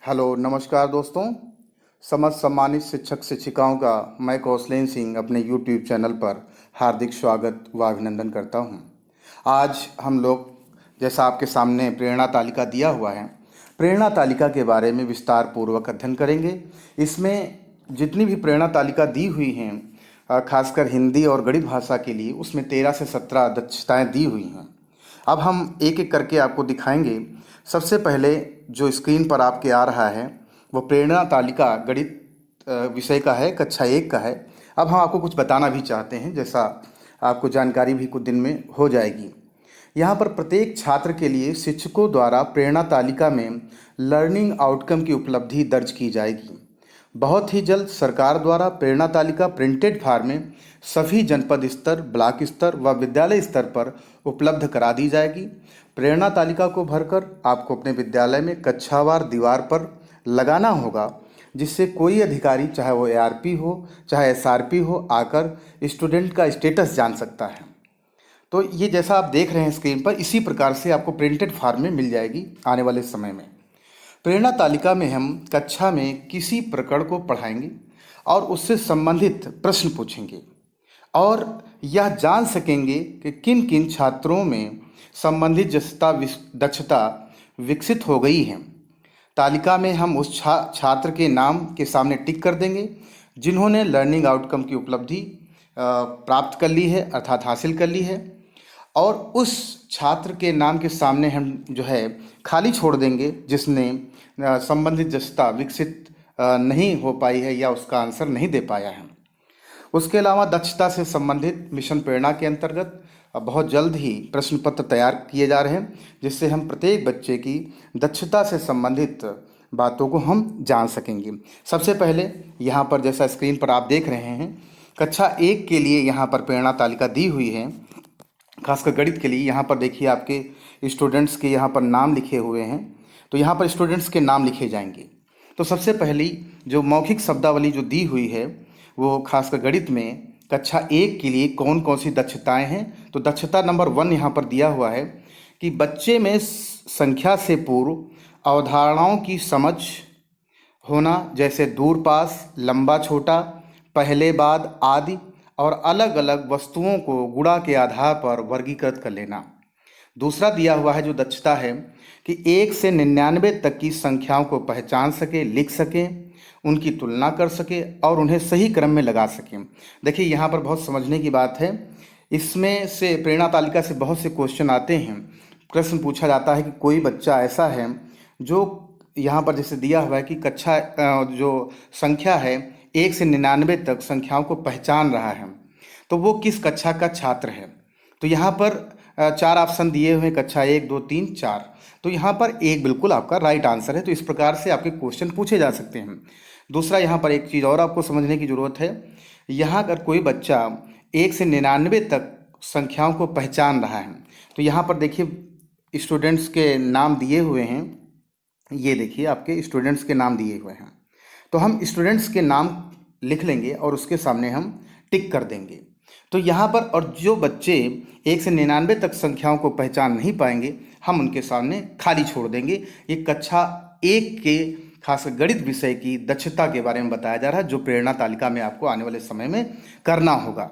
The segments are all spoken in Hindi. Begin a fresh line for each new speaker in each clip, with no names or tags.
हेलो नमस्कार दोस्तों। समस्त सम्मानित शिक्षक शिक्षिकाओं का मैं कौशलेन सिंह अपने यूट्यूब चैनल पर हार्दिक स्वागत व अभिनंदन करता हूं। आज हम लोग जैसा आपके सामने प्रेरणा तालिका दिया हुआ है, प्रेरणा तालिका के बारे में विस्तार पूर्वक अध्ययन करेंगे। इसमें जितनी भी प्रेरणा तालिका दी हुई हैं, खासकर हिंदी और गणित भाषा के लिए, उसमें 13 से 17 दक्षताएं दी हुई हैं। अब हम एक एक करके आपको दिखाएंगे। सबसे पहले जो स्क्रीन पर आपके आ रहा है वो प्रेरणा तालिका गणित विषय का है, कक्षा 1 का है। अब हम आपको कुछ बताना भी चाहते हैं, जैसा आपको जानकारी भी कुछ दिन में हो जाएगी। यहाँ पर प्रत्येक छात्र के लिए शिक्षकों द्वारा प्रेरणा तालिका में लर्निंग आउटकम की उपलब्धि दर्ज की जाएगी। बहुत ही जल्द सरकार द्वारा प्रेरणा तालिका प्रिंटेड फॉर्म में सभी जनपद स्तर, ब्लॉक स्तर व विद्यालय स्तर पर उपलब्ध करा दी जाएगी। प्रेरणा तालिका को भरकर आपको अपने विद्यालय में कक्षावार दीवार पर लगाना होगा, जिससे कोई अधिकारी, चाहे वो एआरपी हो चाहे एसआरपी हो, आकर स्टूडेंट का स्टेटस जान सकता है। तो ये जैसा आप देख रहे हैं स्क्रीन पर, इसी प्रकार से आपको प्रिंटेड फॉर्म में मिल जाएगी आने वाले समय में। प्रेरणा तालिका में हम कक्षा में किसी प्रकरण को पढ़ाएंगे और उससे संबंधित प्रश्न पूछेंगे और यह जान सकेंगे कि किन किन छात्रों में संबंधित दक्षता विकसित हो गई है। तालिका में हम उस छात्र के नाम के सामने टिक कर देंगे जिन्होंने लर्निंग आउटकम की उपलब्धि प्राप्त कर ली है, अर्थात हासिल कर ली है, और उस छात्र के नाम के सामने हम जो है खाली छोड़ देंगे जिसने संबंधित दक्षता विकसित नहीं हो पाई है या उसका आंसर नहीं दे पाया है। उसके अलावा दक्षता से संबंधित मिशन प्रेरणा के अंतर्गत बहुत जल्द ही प्रश्न पत्र तैयार किए जा रहे हैं, जिससे हम प्रत्येक बच्चे की दक्षता से संबंधित बातों को हम जान सकेंगे। सबसे पहले यहाँ पर जैसा स्क्रीन पर आप देख रहे हैं, कक्षा 1 के लिए यहाँ पर प्रेरणा तालिका दी हुई है। खासकर गणित के लिए यहाँ पर देखिए आपके स्टूडेंट्स के यहाँ पर नाम लिखे हुए हैं, तो यहाँ पर स्टूडेंट्स के नाम लिखे जाएंगे। तो सबसे पहली जो मौखिक शब्दावली जो दी हुई है वो खासकर गणित में कक्षा 1 के लिए कौन कौन सी दक्षताएं हैं, तो दक्षता नंबर 1 यहाँ पर दिया हुआ है कि बच्चे में संख्या से पूर्व अवधारणाओं की समझ होना, जैसे दूर पास, लंबा छोटा, पहले बाद आदि, और अलग अलग वस्तुओं को गुणा के आधार पर वर्गीकृत कर लेना। दूसरा दिया हुआ है जो दक्षता है कि 1 से 99 तक की संख्याओं को पहचान सके, लिख सके, उनकी तुलना कर सके और उन्हें सही क्रम में लगा सकें। देखिए यहाँ पर बहुत समझने की बात है। इसमें से प्रेरणा तालिका से बहुत से क्वेश्चन आते हैं। प्रश्न पूछा जाता है कि कोई बच्चा ऐसा है जो यहाँ पर जैसे दिया हुआ है कि कक्षा जो संख्या है 1 से 99 तक संख्याओं को पहचान रहा है, तो वो किस कक्षा का छात्र है। तो यहाँ पर 4 ऑप्शन दिए हुए हैं, कक्षा 1, 2, 3, 4। तो यहाँ पर एक बिल्कुल आपका राइट आंसर है। तो इस प्रकार से आपके क्वेश्चन पूछे जा सकते हैं। दूसरा, यहाँ पर एक चीज़ और आपको समझने की ज़रूरत है। यहाँ अगर कोई बच्चा 1 से 99 तक संख्याओं को पहचान रहा है, तो यहाँ पर देखिए स्टूडेंट्स के नाम दिए हुए हैं। ये देखिए आपके स्टूडेंट्स के नाम दिए हुए हैं, तो हम स्टूडेंट्स के नाम लिख लेंगे और उसके सामने हम टिक कर देंगे। तो यहाँ पर, और जो बच्चे 1 से 99 तक संख्याओं को पहचान नहीं पाएंगे, हम उनके सामने खाली छोड़ देंगे। ये कक्षा 1 के खास गणित विषय की दक्षता के बारे में बताया जा रहा है, जो प्रेरणा तालिका में आपको आने वाले समय में करना होगा।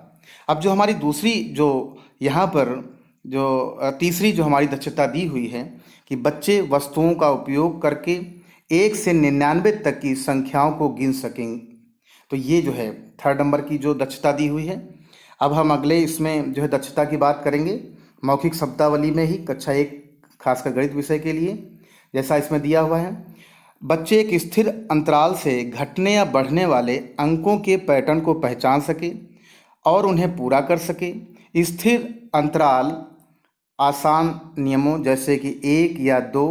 अब जो हमारी दूसरी, जो यहाँ पर जो तीसरी जो हमारी दक्षता दी हुई है कि बच्चे वस्तुओं का उपयोग करके 1 से 99 तक की संख्याओं को गिन सकें, तो ये जो है 3rd नंबर की जो दक्षता दी हुई है। अब हम अगले इसमें जो है दक्षता की बात करेंगे मौखिक शब्दावली में ही, कक्षा 1 खासकर गणित विषय के लिए। जैसा इसमें दिया हुआ है, बच्चे एक स्थिर अंतराल से घटने या बढ़ने वाले अंकों के पैटर्न को पहचान सके और उन्हें पूरा कर सके। स्थिर अंतराल आसान नियमों जैसे कि 1 या 2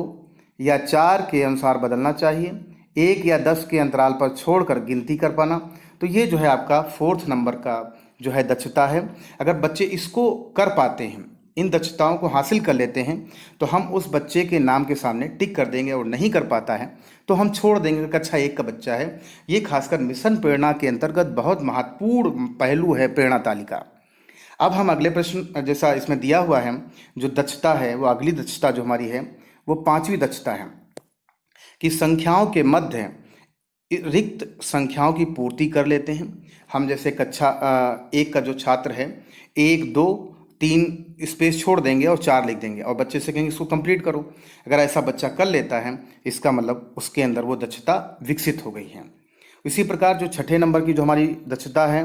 या 4 के अनुसार बदलना चाहिए। 1 या 10 के अंतराल पर छोड़कर गिनती कर पाना। तो ये जो है आपका 4th नंबर का जो है दक्षता है। अगर बच्चे इसको कर पाते हैं, इन दक्षताओं को हासिल कर लेते हैं, तो हम उस बच्चे के नाम के सामने टिक कर देंगे, और नहीं कर पाता है तो हम छोड़ देंगे। कक्षा 1 का बच्चा है। ये खासकर मिशन प्रेरणा के अंतर्गत बहुत महत्वपूर्ण पहलू है प्रेरणा तालिका। अब हम अगले प्रश्न, जैसा इसमें दिया हुआ है जो दक्षता है, वो अगली दक्षता जो हमारी है वो 5वीं दक्षता है। कि संख्याओं के मध्य रिक्त संख्याओं की पूर्ति कर लेते हैं। हम जैसे कक्षा 1 का जो छात्र है 1 2 3 स्पेस छोड़ देंगे और 4 लिख देंगे और बच्चे से कहेंगे इसको कंप्लीट करो। अगर ऐसा बच्चा कर लेता है इसका मतलब उसके अंदर वो दक्षता विकसित हो गई है। इसी प्रकार जो छठे नंबर की जो हमारी दक्षता है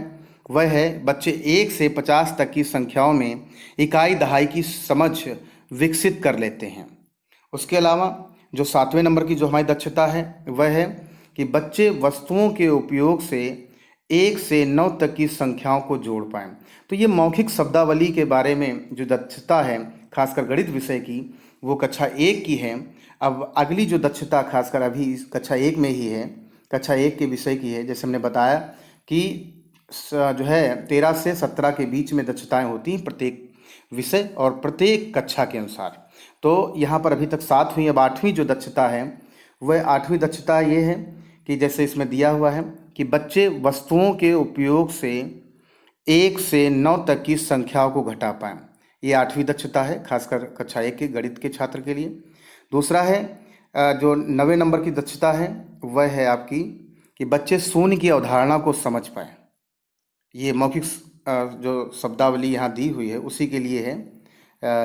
वह है बच्चे 1 से 50 तक की संख्याओं में इकाई दहाई की समझ विकसित कर लेते हैं। उसके अलावा जो 7वें नंबर की जो हमारी दक्षता है वह है कि बच्चे वस्तुओं के उपयोग से 1 से 9 तक की संख्याओं को जोड़ पाएं। तो ये मौखिक शब्दावली के बारे में जो दक्षता है खासकर गणित विषय की वो कक्षा 1 की है। अब अगली जो दक्षता खासकर अभी कक्षा 1 में ही है, कक्षा 1 के विषय की है। जैसे हमने बताया कि जो है 13 से 17 के बीच में दक्षताएं होती हैं प्रत्येक विषय और प्रत्येक कक्षा के अनुसार। तो यहाँ पर अभी तक 7वीं, अब 8वीं जो दक्षता है वह 8वीं दक्षता ये है कि जैसे इसमें दिया हुआ है कि बच्चे वस्तुओं के उपयोग से 1 से 9 तक की संख्याओं को घटा पाएं। ये 8वीं दक्षता है खासकर कक्षा 1 के गणित के छात्र के लिए। दूसरा है जो 9वें नंबर की दक्षता है वह है आपकी कि बच्चे शून्य की अवधारणा को समझ पाएं। ये मौखिक जो शब्दावली यहाँ दी हुई है उसी के लिए है,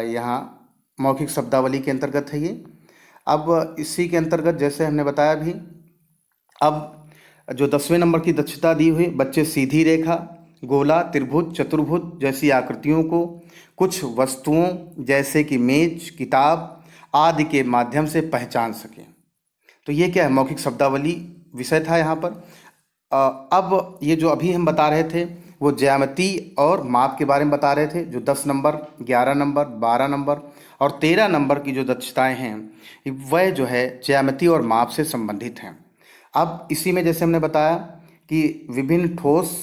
यहाँ मौखिक शब्दावली के अंतर्गत है ये। अब इसी के अंतर्गत जैसे हमने बताया भी, अब जो 10वें नंबर की दक्षता दी हुई बच्चे सीधी रेखा, गोला, त्रिभुज, चतुर्भुज जैसी आकृतियों को कुछ वस्तुओं जैसे कि मेज, किताब आदि के माध्यम से पहचान सकें। तो ये क्या है, मौखिक शब्दावली विषय था यहाँ पर। अब ये जो अभी हम बता रहे थे वो ज्यामिति और माप के बारे में बता रहे थे। जो 10 नंबर, 11 नंबर, 12 नंबर और 13 नंबर की जो दक्षताएं हैं वह जो है ज्यामिति और माप से संबंधित हैं। अब इसी में जैसे हमने बताया कि विभिन्न ठोस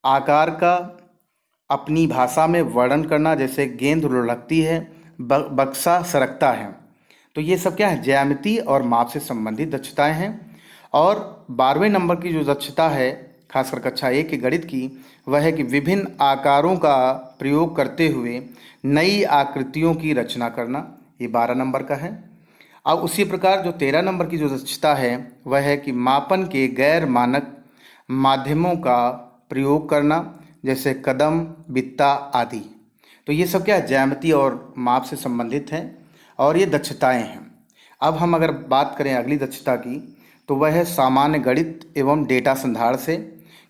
आकार का अपनी भाषा में वर्णन करना, जैसे गेंद लुढ़कती है, बक्सा सरकता है। तो ये सब क्या है, ज्यामिति और माप से संबंधित दक्षताएं हैं। और 12वें नंबर की जो दक्षता है खासकर कक्षा 1 के गणित की वह है कि विभिन्न आकारों का प्रयोग करते हुए नई आकृतियों की रचना करना। ये 12 नंबर का है। अब उसी प्रकार जो 13 नंबर की जो दक्षता है वह है कि मापन के गैर मानक माध्यमों का प्रयोग करना, जैसे कदम, बित्ता आदि। तो ये सब क्या है, ज्यामिति और माप से संबंधित हैं और ये दक्षताएं हैं। अब हम अगर बात करें अगली दक्षता की तो वह है सामान्य गणित एवं डेटा संधारण से,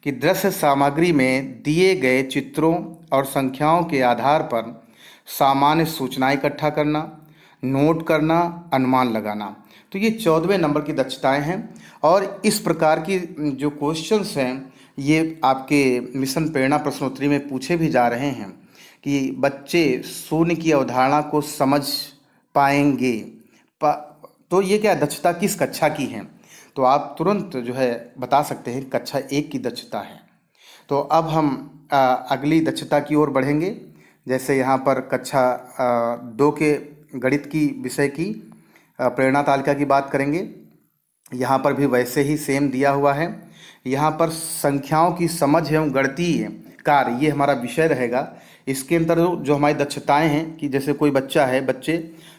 कि दृश्य सामग्री में दिए गए चित्रों और संख्याओं के आधार पर सामान्य सूचनाएं इकट्ठा करना, नोट करना, अनुमान लगाना। तो ये 14वें नंबर की दक्षताएं हैं। और इस प्रकार की जो क्वेश्चंस हैं ये आपके मिशन प्रेरणा प्रश्नोत्तरी में पूछे भी जा रहे हैं कि बच्चे शून्य की अवधारणा को समझ पाएंगे। तो ये क्या दक्षता किस कक्षा की है, तो आप तुरंत जो है बता सकते हैं कक्षा 1 की दक्षता है। तो अब हम अगली दक्षता की ओर बढ़ेंगे। जैसे यहाँ पर कक्षा 2 के गणित की विषय की प्रेरणा तालिका की बात करेंगे। यहाँ पर भी वैसे ही सेम दिया हुआ है। यहाँ पर संख्याओं की समझ एवं गणितीय कार्य ये हमारा विषय रहेगा। इसके अंदर जो हमारी दक्षताएं हैं कि जैसे कोई बच्चा है, बच्चे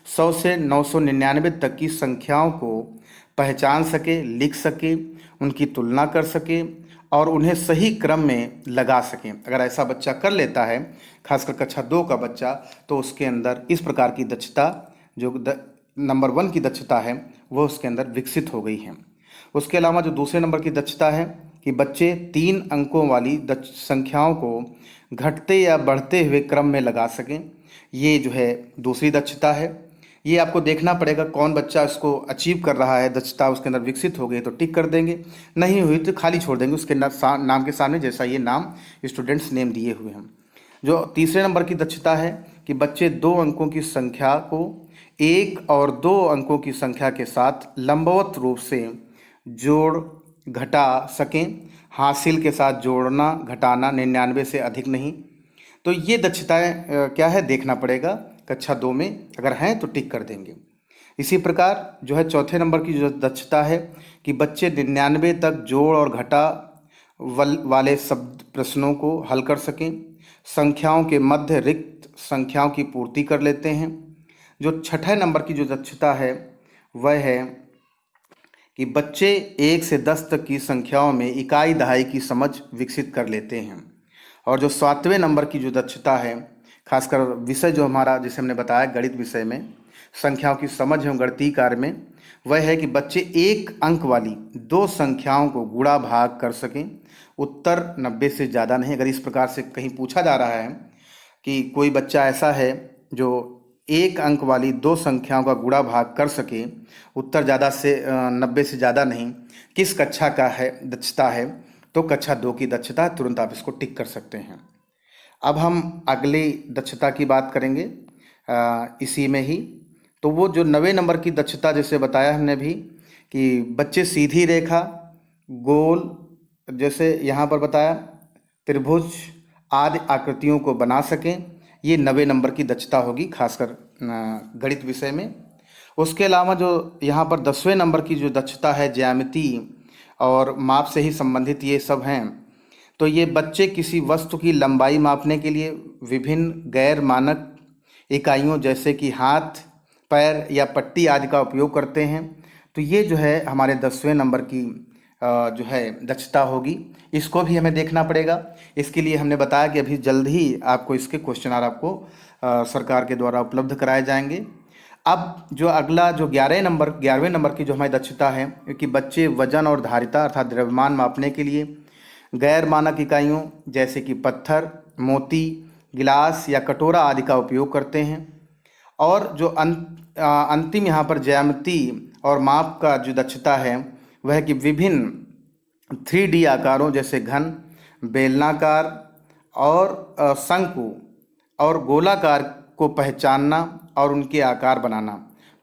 100 से 999 तक की संख्याओं को पहचान सके, लिख सके, उनकी तुलना कर सके और उन्हें सही क्रम में लगा सकें। अगर ऐसा बच्चा कर लेता है, खासकर कक्षा 2 का बच्चा, तो उसके अंदर इस प्रकार की दक्षता जो नंबर 1 की दक्षता है वो उसके अंदर विकसित हो गई है। उसके अलावा जो दूसरे नंबर की दक्षता है कि बच्चे 3 अंकों वाली संख्याओं को घटते या बढ़ते हुए क्रम में लगा सकें, ये जो है दूसरी दक्षता है। ये आपको देखना पड़ेगा कौन बच्चा इसको अचीव कर रहा है, दक्षता उसके अंदर विकसित हो गई तो टिक कर देंगे, नहीं हुई तो खाली छोड़ देंगे उसके नाम के सामने जैसा ये नाम स्टूडेंट्स नेम दिए हुए हैं। जो तीसरे नंबर की दक्षता है कि बच्चे 2 अंकों की संख्या को 1 और 2 अंकों की संख्या के साथ लंबवत रूप से जोड़ घटा सकें, हासिल के साथ जोड़ना घटाना 99 से अधिक नहीं। तो ये दक्षताएं क्या है देखना पड़ेगा कक्षा 2 में, अगर हैं तो टिक कर देंगे। इसी प्रकार जो है चौथे नंबर की जो दक्षता है कि बच्चे 99 तक जोड़ और घटा वाले शब्द प्रश्नों को हल कर सकें, संख्याओं के मध्य रिक्त संख्याओं की पूर्ति कर लेते हैं। जो छठे नंबर की जो दक्षता है वह है कि बच्चे 1 से 10 तक की संख्याओं में इकाई दहाई की समझ विकसित कर लेते हैं। और जो 7वें नंबर की जो दक्षता है, खासकर विषय जो हमारा जिसे हमने बताया गणित विषय में संख्याओं की समझ एवं गणितीय कार्य में, वह है कि बच्चे 1 अंक वाली 2 संख्याओं को गुणा भाग कर सकें। उत्तर 90 से ज़्यादा नहीं। अगर इस प्रकार से कहीं पूछा जा रहा है कि कोई बच्चा ऐसा है जो 1 अंक वाली 2 संख्याओं का गुणा भाग कर सके, उत्तर ज़्यादा से 90 से ज़्यादा नहीं, किस कक्षा का है दक्षता है, तो कक्षा 2 की दक्षता है। तुरंत आप इसको टिक कर सकते हैं। अब हम अगली दक्षता की बात करेंगे इसी में ही। तो वो जो 9वें नंबर की दक्षता जैसे बताया हमने भी कि बच्चे सीधी रेखा, गोल, जैसे यहाँ पर बताया त्रिभुज आदि आकृतियों को बना सकें, ये 9वें नंबर की दक्षता होगी, खासकर गणित विषय में। उसके अलावा जो यहाँ पर 10वें नंबर की जो दक्षता है, ज्यामिति और माप से ही संबंधित ये सब हैं। तो ये बच्चे किसी वस्तु की लंबाई मापने के लिए विभिन्न गैर मानक इकाइयों जैसे कि हाथ, पैर या पट्टी आदि का उपयोग करते हैं। तो ये जो है हमारे 10वें नंबर की जो है दक्षता होगी। इसको भी हमें देखना पड़ेगा। इसके लिए हमने बताया कि अभी जल्द ही आपको इसके क्वेश्चन आपको सरकार के द्वारा उपलब्ध कराए जाएंगे। अब जो अगला जो 11वें नंबर की जो हमारी दक्षता है कि बच्चे वजन और धारिता अर्थात द्रव्यमान मापने के लिए गैर मानक इकाइयों जैसे कि पत्थर, मोती, गिलास या कटोरा आदि का उपयोग करते हैं। और जो अंतिम यहाँ पर ज्यामिति और माप का जो दक्षता है वह है कि विभिन्न 3D आकारों जैसे घन, बेलनाकार और शंकु और गोलाकार को पहचानना और उनके आकार बनाना।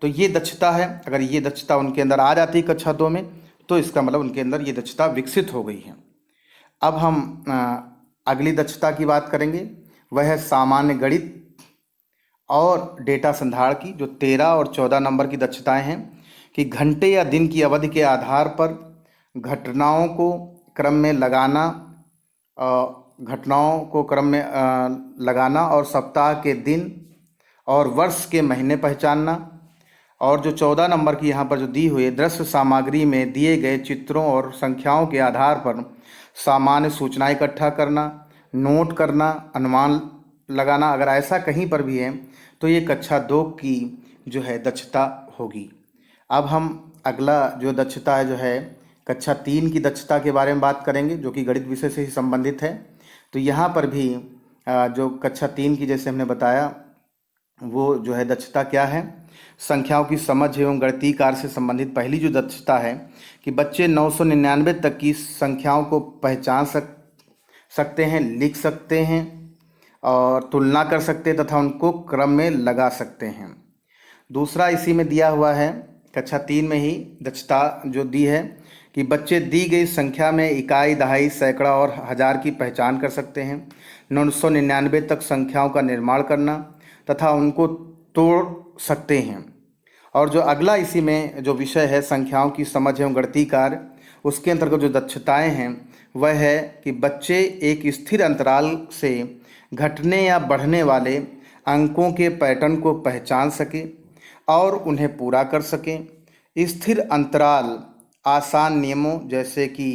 तो ये दक्षता है। अगर ये दक्षता उनके अंदर आ जाती है कक्षा 2 में, तो इसका मतलब उनके अंदर ये दक्षता विकसित हो गई है। अब हम अगली दक्षता की बात करेंगे, वह है सामान्य गणित और डेटा संधारण की। जो 13 और 14 नंबर की दक्षताएं हैं कि घंटे या दिन की अवधि के आधार पर घटनाओं को क्रम में लगाना और सप्ताह के दिन और वर्ष के महीने पहचानना। और जो 14 नंबर की यहाँ पर जो दी हुई है, दृश्य सामग्री में दिए गए चित्रों और संख्याओं के आधार पर सामान्य सूचनाएं इकट्ठा करना, नोट करना, अनुमान लगाना। अगर ऐसा कहीं पर भी है तो ये कक्षा 2 की जो है दक्षता होगी। अब हम अगला जो दक्षता है जो है कक्षा 3 की दक्षता के बारे में बात करेंगे, जो कि गणित विषय से ही संबंधित है। तो यहाँ पर भी जो कक्षा 3 की जैसे हमने बताया वो जो है दक्षता क्या है, संख्याओं की समझ एवं गणितीय कार्य से संबंधित पहली जो दक्षता है कि बच्चे 999 तक की संख्याओं को पहचान सकते हैं, लिख सकते हैं और तुलना कर सकते हैं तथा उनको क्रम में लगा सकते हैं। दूसरा इसी में दिया हुआ है कक्षा 3 में ही दक्षता जो दी है कि बच्चे दी गई संख्या में इकाई, दहाई, सैकड़ा और हजार की पहचान कर सकते हैं। 999 तक संख्याओं का निर्माण करना तथा उनको तोड़ सकते हैं। और जो अगला इसी में जो विषय है संख्याओं की समझ एवं गणितीय कार्य, उसके अंतर्गत जो दक्षताएं हैं वह है कि बच्चे एक स्थिर अंतराल से घटने या बढ़ने वाले अंकों के पैटर्न को पहचान सकें और उन्हें पूरा कर सकें। स्थिर अंतराल आसान नियमों जैसे कि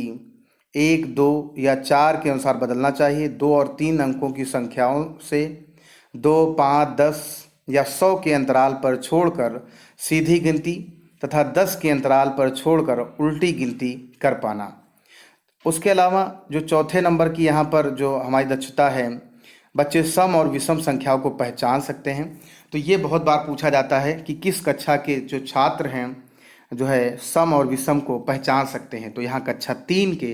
1, 2 या 4 के अनुसार बदलना चाहिए। 2 और 3 अंकों की संख्याओं से 2, 5, 10 या 100 के अंतराल पर छोड़कर सीधी गिनती तथा 10 के अंतराल पर छोड़कर उल्टी गिनती कर पाना। उसके अलावा जो चौथे नंबर की यहाँ पर जो हमारी दक्षता है, बच्चे सम और विषम संख्याओं को पहचान सकते हैं। तो ये बहुत बार पूछा जाता है कि किस कक्षा के जो छात्र हैं जो है सम और विषम को पहचान सकते हैं। तो यहाँ कक्षा 3 के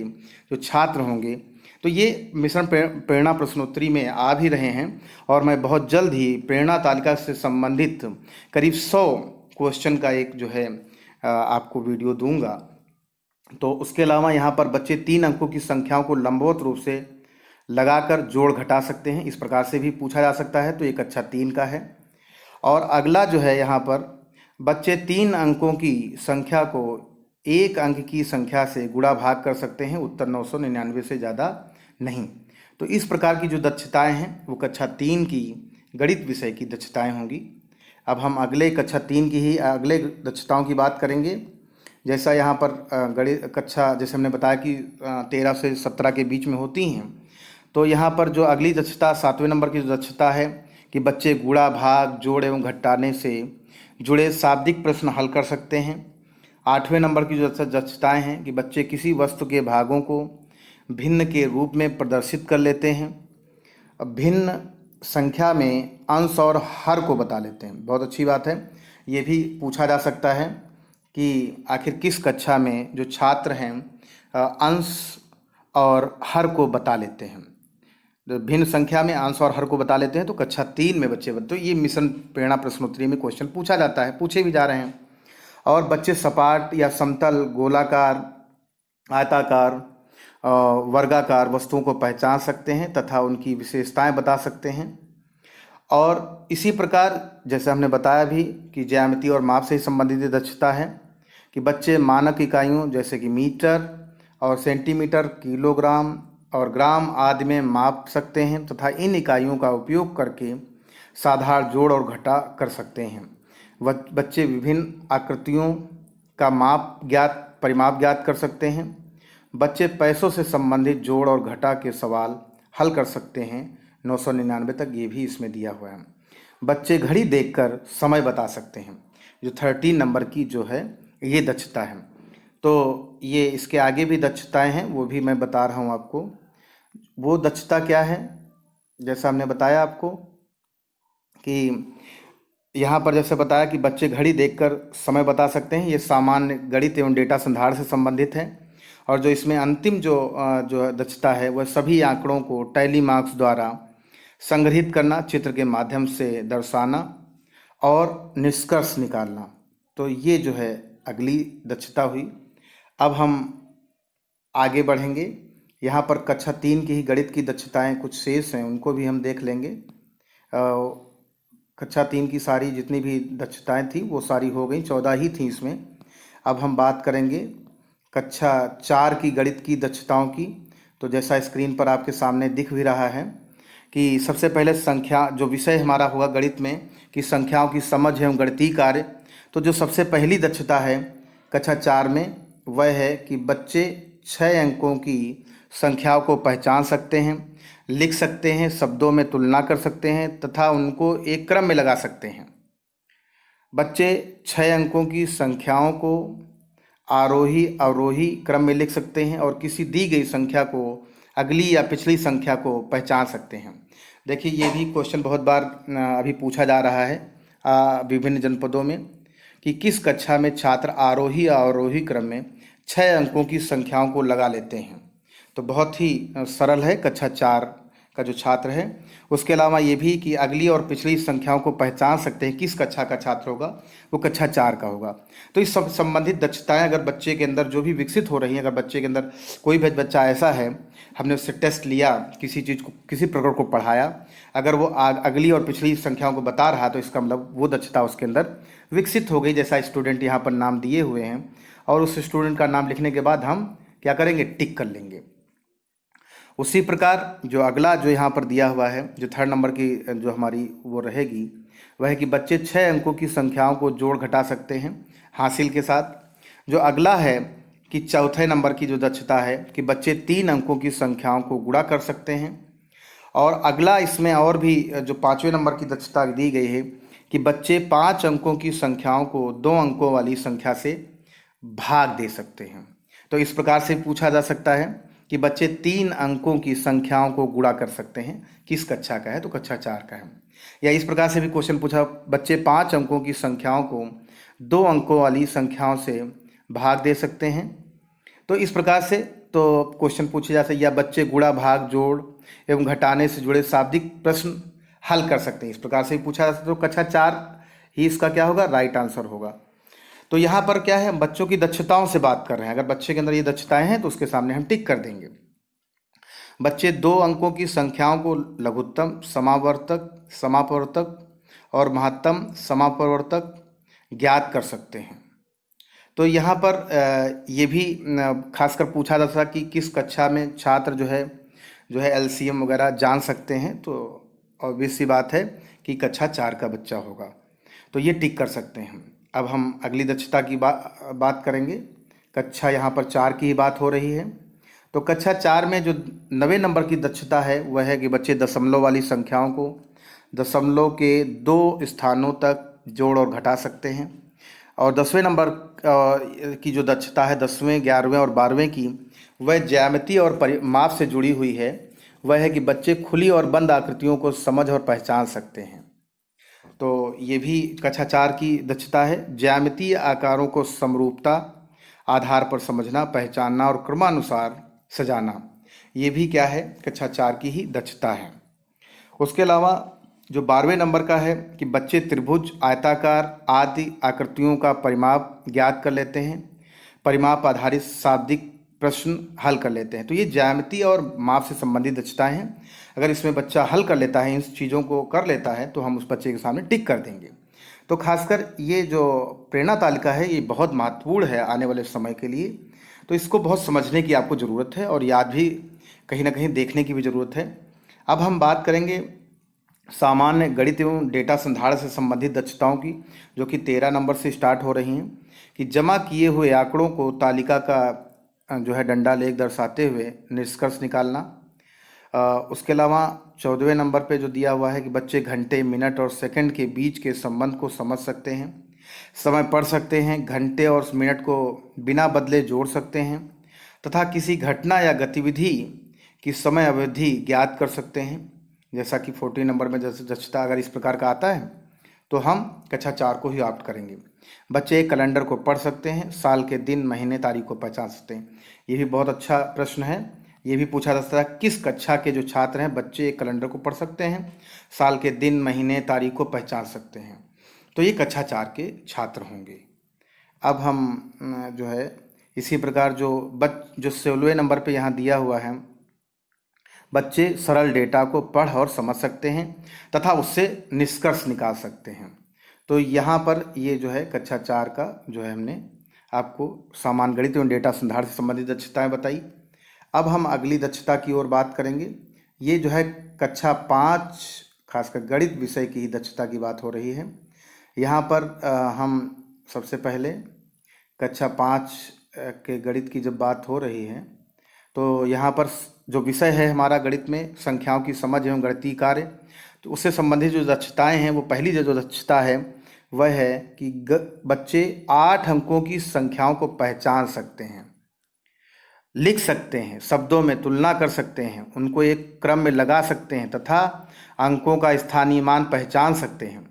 जो छात्र होंगे, तो ये मिश्रण प्रेरणा प्रश्नोत्तरी में आ भी रहे हैं और मैं बहुत जल्द ही प्रेरणा तालिका से संबंधित करीब 100 क्वेश्चन का एक जो है आपको वीडियो दूंगा। तो उसके अलावा यहाँ पर बच्चे 3 अंकों की संख्याओं को लंबवत रूप से लगाकर जोड़ घटा सकते हैं। इस प्रकार से भी पूछा जा सकता है। तो ये कक्षा 3 का है। और अगला जो है यहाँ पर बच्चे 3 अंकों की संख्या को 1 अंक की संख्या से गुणा भाग कर सकते हैं। उत्तर 999 से ज़्यादा नहीं। तो इस प्रकार की जो दक्षताएं हैं वो कक्षा 3 की गणित विषय की दक्षताएं होंगी। अब हम अगले कक्षा 3 की ही अगले दक्षताओं की बात करेंगे, जैसा यहाँ पर गणित कक्षा जैसे हमने बताया कि 13 से 17 के बीच में होती हैं, तो यहाँ पर जो अगली दक्षता 7वें नंबर की जो दक्षता है कि बच्चे गुणा भाग जोड़ एवं घटाने से जुड़े शाब्दिक प्रश्न हल कर सकते हैं। 8वें नंबर की जो दक्षताएँ हैं कि बच्चे किसी वस्तु के भागों को भिन्न के रूप में प्रदर्शित कर लेते हैं। अब भिन्न संख्या में अंश और हर को बता लेते हैं। बहुत अच्छी बात है। ये भी पूछा जा सकता है कि आखिर किस कक्षा में जो छात्र हैं अंश और हर को बता लेते हैं। जो भिन्न संख्या में अंश और हर को बता लेते हैं तो कक्षा 3 में बच्चे तो ये मिशन प्रेरणा प्रश्नोत्तरी में क्वेश्चन पूछा जाता है, पूछे भी जा रहे हैं। और बच्चे सपाट या समतल, गोलाकार, आयताकार, वर्गाकार वस्तुओं को पहचान सकते हैं तथा उनकी विशेषताएं बता सकते हैं। और इसी प्रकार जैसे हमने बताया भी कि ज्यामिति और माप से संबंधित दक्षता है कि बच्चे मानक इकाइयों जैसे कि मीटर और सेंटीमीटर, किलोग्राम और ग्राम आदि में माप सकते हैं तथा इन इकाइयों का उपयोग करके साधारण जोड़ और घटा कर सकते हैं। बच्चे विभिन्न आकृतियों का परिमाप ज्ञात कर सकते हैं। बच्चे पैसों से संबंधित जोड़ और घटा के सवाल हल कर सकते हैं 999 तक, ये भी इसमें दिया हुआ है। बच्चे घड़ी देखकर समय बता सकते हैं, जो 13 नंबर की जो है ये दक्षता है। तो ये इसके आगे भी दक्षताएं हैं, वो भी मैं बता रहा हूँ आपको। वो दक्षता क्या है, जैसा हमने बताया आपको कि यहाँ पर जैसे बताया कि बच्चे घड़ी देखकर समय बता सकते हैं। ये सामान्य गणित एवं डेटा संधारण से संबंधित है। और जो इसमें अंतिम जो दक्षता है वह सभी आंकड़ों को टैली मार्क्स द्वारा संग्रहित करना, चित्र के माध्यम से दर्शाना और निष्कर्ष निकालना। तो ये जो है अगली दक्षता हुई। अब हम आगे बढ़ेंगे। यहाँ पर कक्षा 3 की ही गणित की दक्षताएं कुछ शेष हैं, उनको भी हम देख लेंगे। कक्षा 3 की सारी जितनी भी दक्षताएं थी वो सारी हो गई, 14 ही थी इसमें। अब हम बात करेंगे कक्षा 4 की गणित की दक्षताओं की। तो जैसा स्क्रीन पर आपके सामने दिख भी रहा है कि सबसे पहले संख्या जो विषय हमारा होगा गणित में कि संख्याओं की समझ एवं गणितीय कार्य। तो जो सबसे पहली दक्षता है कक्षा 4 में वह है कि बच्चे 6 अंकों की संख्याओं को पहचान सकते हैं, लिख सकते हैं, शब्दों में तुलना कर सकते हैं तथा उनको एक क्रम में लगा सकते हैं। बच्चे 6 अंकों की संख्याओं को आरोही अवरोही क्रम में लिख सकते हैं और किसी दी गई संख्या को अगली या पिछली संख्या को पहचान सकते हैं। देखिए ये भी क्वेश्चन बहुत बार अभी पूछा जा रहा है विभिन्न जनपदों में कि किस कक्षा में छात्र आरोही या अवरोही क्रम में 6 अंकों की संख्याओं को लगा लेते हैं। तो बहुत ही सरल है कक्षा 4 का जो छात्र है। उसके अलावा ये भी कि अगली और पिछली संख्याओं को पहचान सकते हैं। किस कक्षा का छात्र होगा वो कक्षा 4 का होगा। तो इस सब संबंधित दक्षताएं अगर बच्चे के अंदर जो भी विकसित हो रही हैं, अगर बच्चे के अंदर कोई भी बच्चा ऐसा है, हमने उससे टेस्ट लिया, किसी चीज़ को किसी प्रकार को पढ़ाया, अगर वो अगली और पिछली संख्याओं को बता रहा तो इसका मतलब वो दक्षता उसके अंदर विकसित हो गई। जैसा स्टूडेंट यहाँ पर नाम दिए हुए हैं और उस स्टूडेंट का नाम लिखने के बाद हम क्या करेंगे, टिक कर लेंगे। उसी प्रकार जो अगला जो यहाँ पर दिया हुआ है जो 3rd नंबर की जो हमारी वो रहेगी वह है कि बच्चे 6 अंकों की संख्याओं को जोड़ घटा सकते हैं हासिल के साथ। जो अगला है कि 4थे नंबर की जो दक्षता है कि बच्चे 3 अंकों की संख्याओं को गुणा कर सकते हैं। और अगला इसमें और भी जो 5वें नंबर की दक्षता दी गई है कि बच्चे 5 अंकों की संख्याओं को 2 अंकों वाली संख्या से भाग दे सकते हैं। तो इस प्रकार से पूछा जा सकता है कि बच्चे 3 अंकों की संख्याओं को गुणा कर सकते हैं। किस कक्षा का है तो कक्षा 4 का है। या इस प्रकार से भी क्वेश्चन पूछा, बच्चे 5 अंकों की संख्याओं को 2 अंकों वाली संख्याओं से भाग दे सकते हैं। तो इस प्रकार से तो क्वेश्चन पूछे जा सकते हैं। या बच्चे गुणा भाग जोड़ एवं घटाने से जुड़े शाब्दिक प्रश्न हल कर सकते हैं। इस प्रकार से पूछा जा सकता है। तो कक्षा 4 ही इसका क्या होगा, राइट आंसर होगा। तो यहाँ पर क्या है, हम बच्चों की दक्षताओं से बात कर रहे हैं। अगर बच्चे के अंदर ये दक्षताएं हैं तो उसके सामने हम टिक कर देंगे। बच्चे 2 अंकों की संख्याओं को लघुत्तम समावर्तक, समापवर्तक और महत्तम समापवर्तक ज्ञात कर सकते हैं। तो यहाँ पर ये भी खासकर पूछा जाता था कि किस कक्षा में छात्र जो है LCM वगैरह जान सकते हैं। तो ऑब्वियस सी बात है कि कक्षा 4 का बच्चा होगा। तो ये टिक कर सकते हैं। अब हम अगली दक्षता की बात करेंगे। कक्षा यहाँ पर 4 की ही बात हो रही है। तो कक्षा 4 में जो 9वें नंबर की दक्षता है वह है कि बच्चे दशमलव वाली संख्याओं को दशमलव के 2 स्थानों तक जोड़ और घटा सकते हैं। और 10वें नंबर की जो दक्षता है 10वें, 11वें और 12वें की, वह ज्यामिति और माप से जुड़ी हुई है। वह है कि बच्चे खुली और बंद आकृतियों को समझ और पहचान सकते हैं। तो ये भी कक्षा 4 की दक्षता है। ज्यामितीय आकारों को समरूपता आधार पर समझना, पहचानना और क्रमानुसार सजाना, ये भी क्या है, कक्षा 4 की ही दक्षता है। उसके अलावा जो 12वें नंबर का है कि बच्चे त्रिभुज, आयताकार आदि आकृतियों का परिमाप ज्ञात कर लेते हैं, परिमाप आधारित शाब्दिक प्रश्न हल कर लेते हैं। तो ये ज्यामिति और माप से संबंधित दक्षताएं हैं। अगर इसमें बच्चा हल कर लेता है, इन चीज़ों को कर लेता है, तो हम उस बच्चे के सामने टिक कर देंगे। तो खासकर ये जो प्रेरणा तालिका है ये बहुत महत्वपूर्ण है आने वाले समय के लिए। तो इसको बहुत समझने की आपको ज़रूरत है और याद भी कहीं ना कहीं देखने की भी ज़रूरत है। अब हम बात करेंगे सामान्य गणित एवं डेटा संधारण से संबंधित दक्षताओं की, जो कि 13 नंबर से स्टार्ट हो रही हैं। कि जमा किए हुए आंकड़ों को तालिका का जो है डंडा लेख दर्शाते हुए निष्कर्ष निकालना। उसके अलावा 14वें नंबर पे जो दिया हुआ है कि बच्चे घंटे, मिनट और सेकंड के बीच के संबंध को समझ सकते हैं, समय पढ़ सकते हैं, घंटे और मिनट को बिना बदले जोड़ सकते हैं तथा किसी घटना या गतिविधि की समय अवधि ज्ञात कर सकते हैं। जैसा कि 14 नंबर में जैसे दक्षता अगर इस प्रकार का आता है तो हम कक्षा 4 को ही ऑप्ट करेंगे। बच्चे एक कैलेंडर को पढ़ सकते हैं, साल के दिन, महीने, तारीख को पहचान सकते हैं। ये भी बहुत अच्छा प्रश्न है। ये भी पूछा जा सकता है किस कक्षा के जो छात्र हैं बच्चे एक कैलेंडर को पढ़ सकते हैं, साल के दिन, महीने, तारीख को पहचान सकते हैं। तो ये कक्षा 4 के छात्र होंगे। अब हम जो है इसी प्रकार जो 16वें नंबर पे यहाँ दिया हुआ है, बच्चे सरल डेटा को पढ़ और समझ सकते हैं तथा उससे निष्कर्ष निकाल सकते हैं। तो यहाँ पर ये जो है कक्षा 4 का जो है हमने आपको सामान्य गणित एवं डेटा संधारण से संबंधित दक्षताएं बताई। अब हम अगली दक्षता की ओर बात करेंगे। ये जो है कक्षा 5 खासकर गणित विषय की ही दक्षता की बात हो रही है। यहाँ पर हम सबसे पहले कक्षा 5 के गणित की जब बात हो रही है तो यहाँ पर जो विषय है हमारा गणित में संख्याओं की समझ एवं गणितीय कार्य, तो उससे संबंधित जो दक्षताएं हैं वो पहली जो दक्षता है वह है कि बच्चे 8 अंकों की संख्याओं को पहचान सकते हैं, लिख सकते हैं, शब्दों में तुलना कर सकते हैं, उनको एक क्रम में लगा सकते हैं तथा अंकों का स्थानीय मान पहचान सकते हैं।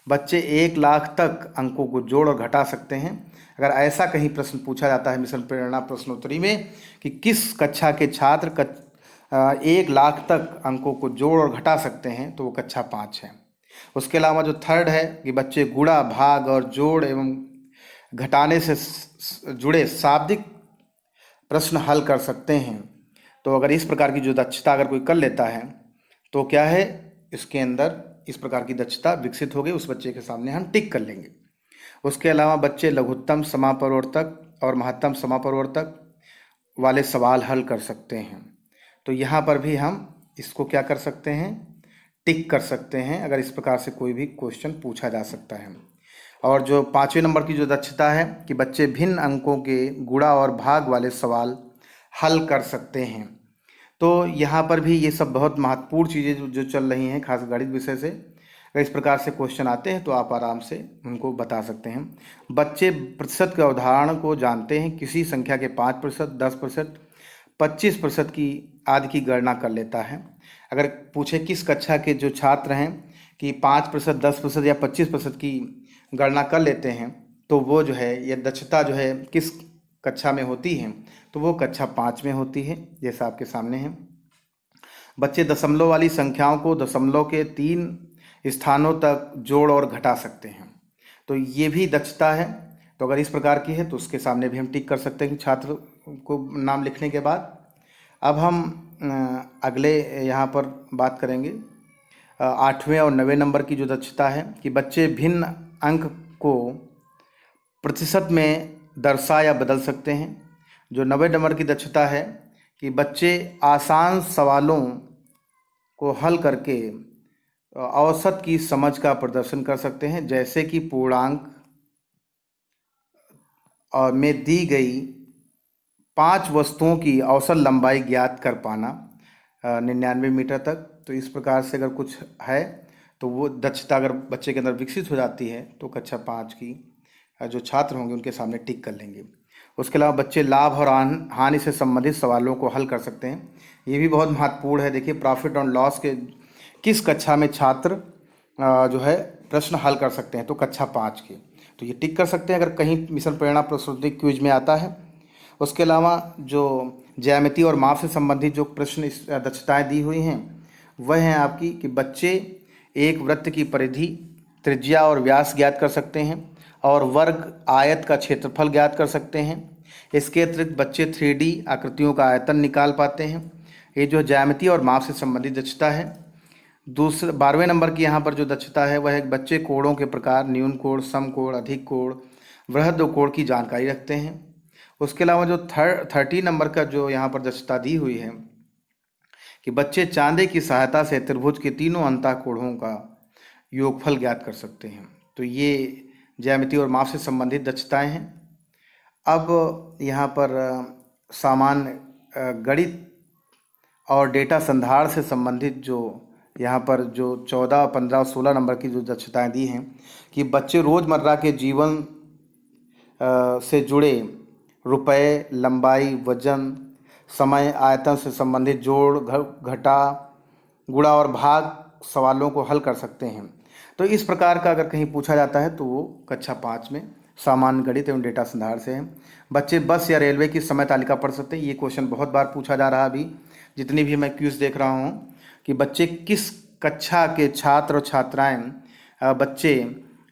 बच्चे 1 लाख तक अंकों को जोड़ और घटा सकते हैं। अगर ऐसा कहीं प्रश्न पूछा जाता है मिशन प्रेरणा प्रश्नोत्तरी में कि किस कक्षा के छात्र 1 लाख तक अंकों को जोड़ और घटा सकते हैं, तो वो कक्षा 5 है। उसके अलावा जो थर्ड है कि बच्चे गुणा, भाग और जोड़ एवं घटाने से जुड़े शाब्दिक प्रश्न हल कर सकते हैं। तो अगर इस प्रकार की जो दक्षता अगर कोई कर लेता है तो क्या है, इसके अंदर इस प्रकार की दक्षता विकसित हो गई, उस बच्चे के सामने हम टिक कर लेंगे। उसके अलावा बच्चे लघुत्तम समापरिवर्तक और महत्तम समापरिवर्तक वाले सवाल हल कर सकते हैं। तो यहाँ पर भी हम इसको क्या कर सकते हैं, टिक कर सकते हैं अगर इस प्रकार से कोई भी क्वेश्चन पूछा जा सकता है। और जो 5वें नंबर की जो दक्षता है कि बच्चे भिन्न अंकों के गुणा और भाग वाले सवाल हल कर सकते हैं। तो यहाँ पर भी ये सब बहुत महत्वपूर्ण चीज़ें जो चल रही हैं खास गणित विषय से। अगर इस प्रकार से क्वेश्चन आते हैं तो आप आराम से उनको बता सकते हैं। बच्चे प्रतिशत के अवधारणा को जानते हैं, किसी संख्या के 5%, 10%, 25% की आदि की गणना कर लेता है। अगर पूछे किस कक्षा के जो छात्र हैं कि 5%, 10% या 25% की गणना कर लेते हैं, तो वो जो है ये दक्षता जो है किस कक्षा में होती है, तो वो कक्षा 5 में होती है, जैसा आपके सामने है। बच्चे दशमलव वाली संख्याओं को दशमलव के 3 स्थानों तक जोड़ और घटा सकते हैं। तो ये भी दक्षता है। तो अगर इस प्रकार की है तो उसके सामने भी हम टिक कर सकते हैं कि छात्र को नाम लिखने के बाद। अब हम अगले यहाँ पर बात करेंगे 8वें और 9वें नंबर की जो दक्षता है कि बच्चे भिन्न अंक को प्रतिशत में दर्शा या बदल सकते हैं। जो 9वें नंबर की दक्षता है कि बच्चे आसान सवालों को हल करके औसत की समझ का प्रदर्शन कर सकते हैं, जैसे कि पूर्णांक और में दी गई 5 वस्तुओं की औसत लंबाई ज्ञात कर पाना 99 मीटर तक। तो इस प्रकार से अगर कुछ है तो वो दक्षता अगर बच्चे के अंदर विकसित हो जाती है तो कक्षा 5 की जो छात्र होंगे उनके सामने टिक कर लेंगे। उसके अलावा बच्चे लाभ और हानि से संबंधित सवालों को हल कर सकते हैं। ये भी बहुत महत्वपूर्ण है। देखिए, प्रॉफिट और लॉस के किस कक्षा में छात्र जो है प्रश्न हल कर सकते हैं, तो कक्षा 5 के, तो ये टिक कर सकते हैं अगर कहीं मिशन प्रेरणा प्रस्तुति क्विज में आता है। उसके अलावा जो ज्यामिति और माप से संबंधित जो प्रश्न इस दक्षताएं दी हुई हैं वह हैं आपकी कि बच्चे एक वृत्त की परिधि, त्रिज्या और व्यास ज्ञात कर सकते हैं और वर्ग आयत का क्षेत्रफल ज्ञात कर सकते हैं। इसके अतिरिक्त बच्चे 3D आकृतियों का आयतन निकाल पाते हैं। ये जो ज्यामिति और माप से संबंधित दक्षता है। दूसरे 12वें नंबर की यहाँ पर जो दक्षता है वह है बच्चे कोणों के प्रकार, न्यून कोण, समकोण, अधिक कोण, वृहद कोण की जानकारी रखते हैं। उसके अलावा जो 30 नंबर का जो यहाँ पर दक्षता दी हुई है कि बच्चे चांदे की सहायता से त्रिभुज के तीनों अंतःकोणों का योगफल ज्ञात कर सकते हैं। तो ये ज्यामिति और माप से संबंधित दक्षताएं हैं। अब यहाँ पर सामान्य गणित और डेटा संधारण से संबंधित जो यहाँ पर जो 14, 15 और 16 नंबर की जो दक्षताएं दी हैं कि बच्चे रोज़मर्रा के जीवन से जुड़े रुपए, लंबाई, वजन, समय, आयतन से संबंधित जोड़, घटा, गुणा और भाग सवालों को हल कर सकते हैं। तो इस प्रकार का अगर कहीं पूछा जाता है तो वो कक्षा 5 में सामान्य गणित एवं डेटा संधारण से है। बच्चे बस या रेलवे की समय तालिका पढ़ सकते हैं। ये क्वेश्चन बहुत बार पूछा जा रहा है अभी जितनी भी मैं क्विज देख रहा हूँ कि बच्चे किस कक्षा के छात्र और छात्राएं बच्चे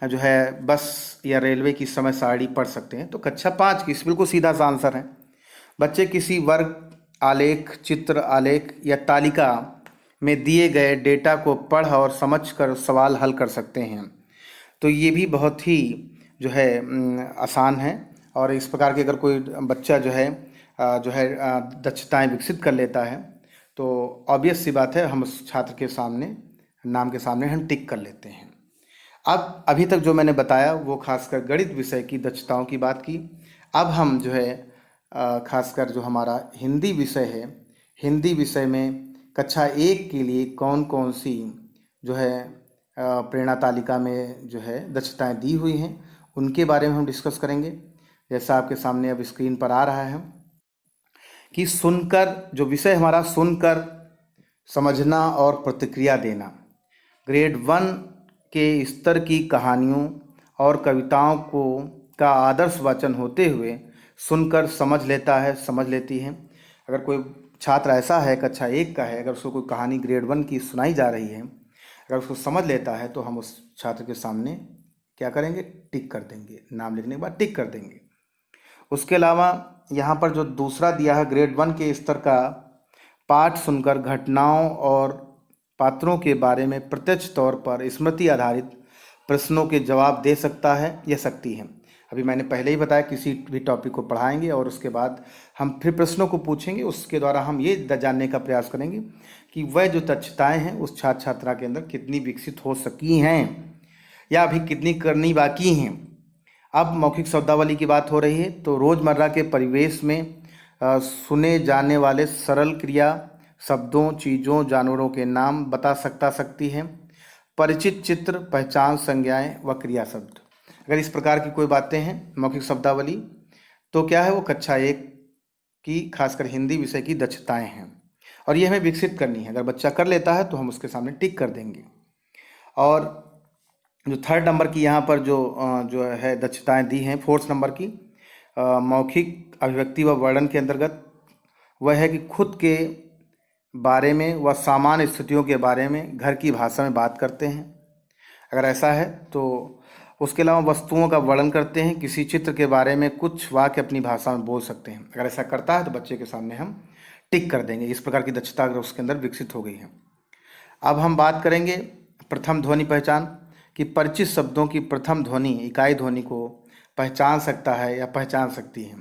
जो है बस या रेलवे की समय सारणी पढ़ सकते हैं, तो कक्षा 5 की। बिल्कुल सीधा सा आंसर है। बच्चे किसी वर्ग, आलेख, चित्र, आलेख या तालिका में दिए गए डेटा को पढ़ और समझकर सवाल हल कर सकते हैं। तो ये भी बहुत ही जो है आसान है। और इस प्रकार के अगर कोई बच्चा जो है दक्षताएं विकसित कर लेता है तो ऑब्वियस सी बात है हम उस छात्र के सामने नाम के सामने हम टिक कर लेते हैं। अब अभी तक जो मैंने बताया वो खासकर गणित विषय की दक्षताओं की बात की। अब हम जो है खासकर जो हमारा हिंदी विषय है, हिंदी विषय में कक्षा 1 के लिए कौन कौन सी जो है प्रेरणा तालिका में जो है दक्षताएं दी हुई हैं उनके बारे में हम डिस्कस करेंगे। जैसा आपके सामने अब स्क्रीन पर आ रहा है कि सुनकर, जो विषय हमारा सुनकर समझना और प्रतिक्रिया देना, ग्रेड 1 के स्तर की कहानियों और कविताओं को का आदर्श वाचन होते हुए सुनकर समझ लेता है, समझ लेती है। अगर कोई छात्र ऐसा है कक्षा 1 का है, अगर उसको कोई कहानी ग्रेड 1 की सुनाई जा रही है, अगर उसको समझ लेता है तो हम उस छात्र के सामने क्या करेंगे, टिक कर देंगे। नाम लिखने के बाद टिक कर देंगे। उसके अलावा यहाँ पर जो दूसरा दिया है ग्रेड 1 के स्तर का पाठ सुनकर घटनाओं और पात्रों के बारे में प्रत्यक्ष तौर पर स्मृति आधारित प्रश्नों के जवाब दे सकता है या सकती है। अभी मैंने पहले ही बताया किसी भी टॉपिक को पढ़ाएंगे और उसके बाद हम फिर प्रश्नों को पूछेंगे। उसके द्वारा हम ये जानने का प्रयास करेंगे कि वह जो दक्षताएं हैं उस छात्र छात्रा के अंदर कितनी विकसित हो सकी हैं या अभी कितनी करनी बाकी हैं। अब मौखिक शब्दावली की बात हो रही है तो रोज़मर्रा के परिवेश में सुने जाने वाले सरल क्रिया शब्दों, चीज़ों, जानवरों के नाम बता सकती है। परिचित चित्र, पहचान, संज्ञाएं व क्रिया शब्द, अगर इस प्रकार की कोई बातें हैं मौखिक शब्दावली तो क्या है, वो कक्षा 1 की खासकर हिंदी विषय की दक्षताएं हैं और ये हमें विकसित करनी है। अगर बच्चा कर लेता है तो हम उसके सामने टिक कर देंगे। और जो 3rd नंबर की यहाँ पर जो है दक्षताएं दी हैं 4th नंबर की मौखिक अभिव्यक्ति व वर्णन के अंतर्गत, वह है कि खुद के बारे में व सामान्य स्थितियों के बारे में घर की भाषा में बात करते हैं। अगर ऐसा है तो उसके अलावा वस्तुओं का वर्णन करते हैं, किसी चित्र के बारे में कुछ वाक्य अपनी भाषा में बोल सकते हैं। अगर ऐसा करता है तो बच्चे के सामने हम टिक कर देंगे। इस प्रकार की दक्षता अगर उसके अंदर विकसित हो गई है। अब हम बात करेंगे प्रथम ध्वनि पहचान कि परिचित शब्दों की प्रथम ध्वनि, इकाई ध्वनि को पहचान सकता है या पहचान सकती है।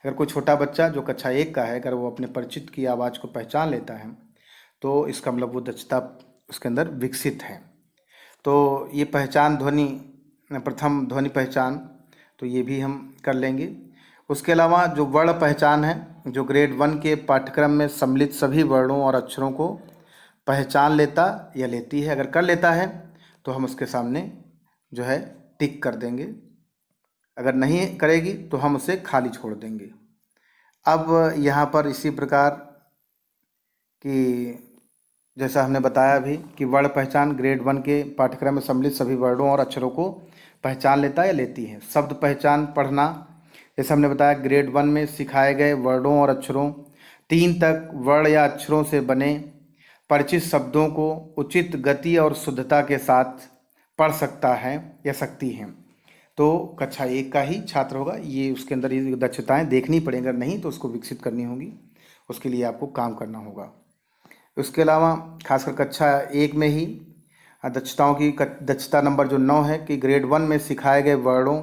अगर कोई छोटा बच्चा जो कक्षा 1 का है अगर वो अपने परिचित की आवाज़ को पहचान लेता है तो इसका मतलब वो दक्षता उसके अंदर विकसित है। तो ये पहचान ध्वनि, प्रथम ध्वनि पहचान, तो ये भी हम कर लेंगे। उसके अलावा जो वर्ण पहचान है जो ग्रेड 1 के पाठ्यक्रम में सम्मिलित सभी वर्णों और अक्षरों को पहचान लेता या लेती है। अगर कर लेता है तो हम उसके सामने जो है टिक कर देंगे, अगर नहीं करेगी तो हम उसे खाली छोड़ देंगे। अब यहाँ पर इसी प्रकार कि जैसा हमने बताया अभी कि वर्ण पहचान ग्रेड 1 के पाठ्यक्रम में सम्मिलित सभी वर्णों और अक्षरों को पहचान लेता या लेती है। शब्द पहचान पढ़ना, जैसे हमने बताया ग्रेड 1 में सिखाए गए वर्णों और अक्षरों 3 तक वर्ण या अक्षरों से बने परिचित शब्दों को उचित गति और शुद्धता के साथ पढ़ सकता है या सकती है। तो कक्षा 1 का ही छात्र होगा, ये उसके अंदर ये दक्षताएं देखनी पड़ेंगी, अगर नहीं तो उसको विकसित करनी होगी, उसके लिए आपको काम करना होगा। उसके अलावा खासकर कक्षा 1 में ही दक्षताओं की दक्षता नंबर जो 9 है कि ग्रेड 1 में सिखाए गए वर्णों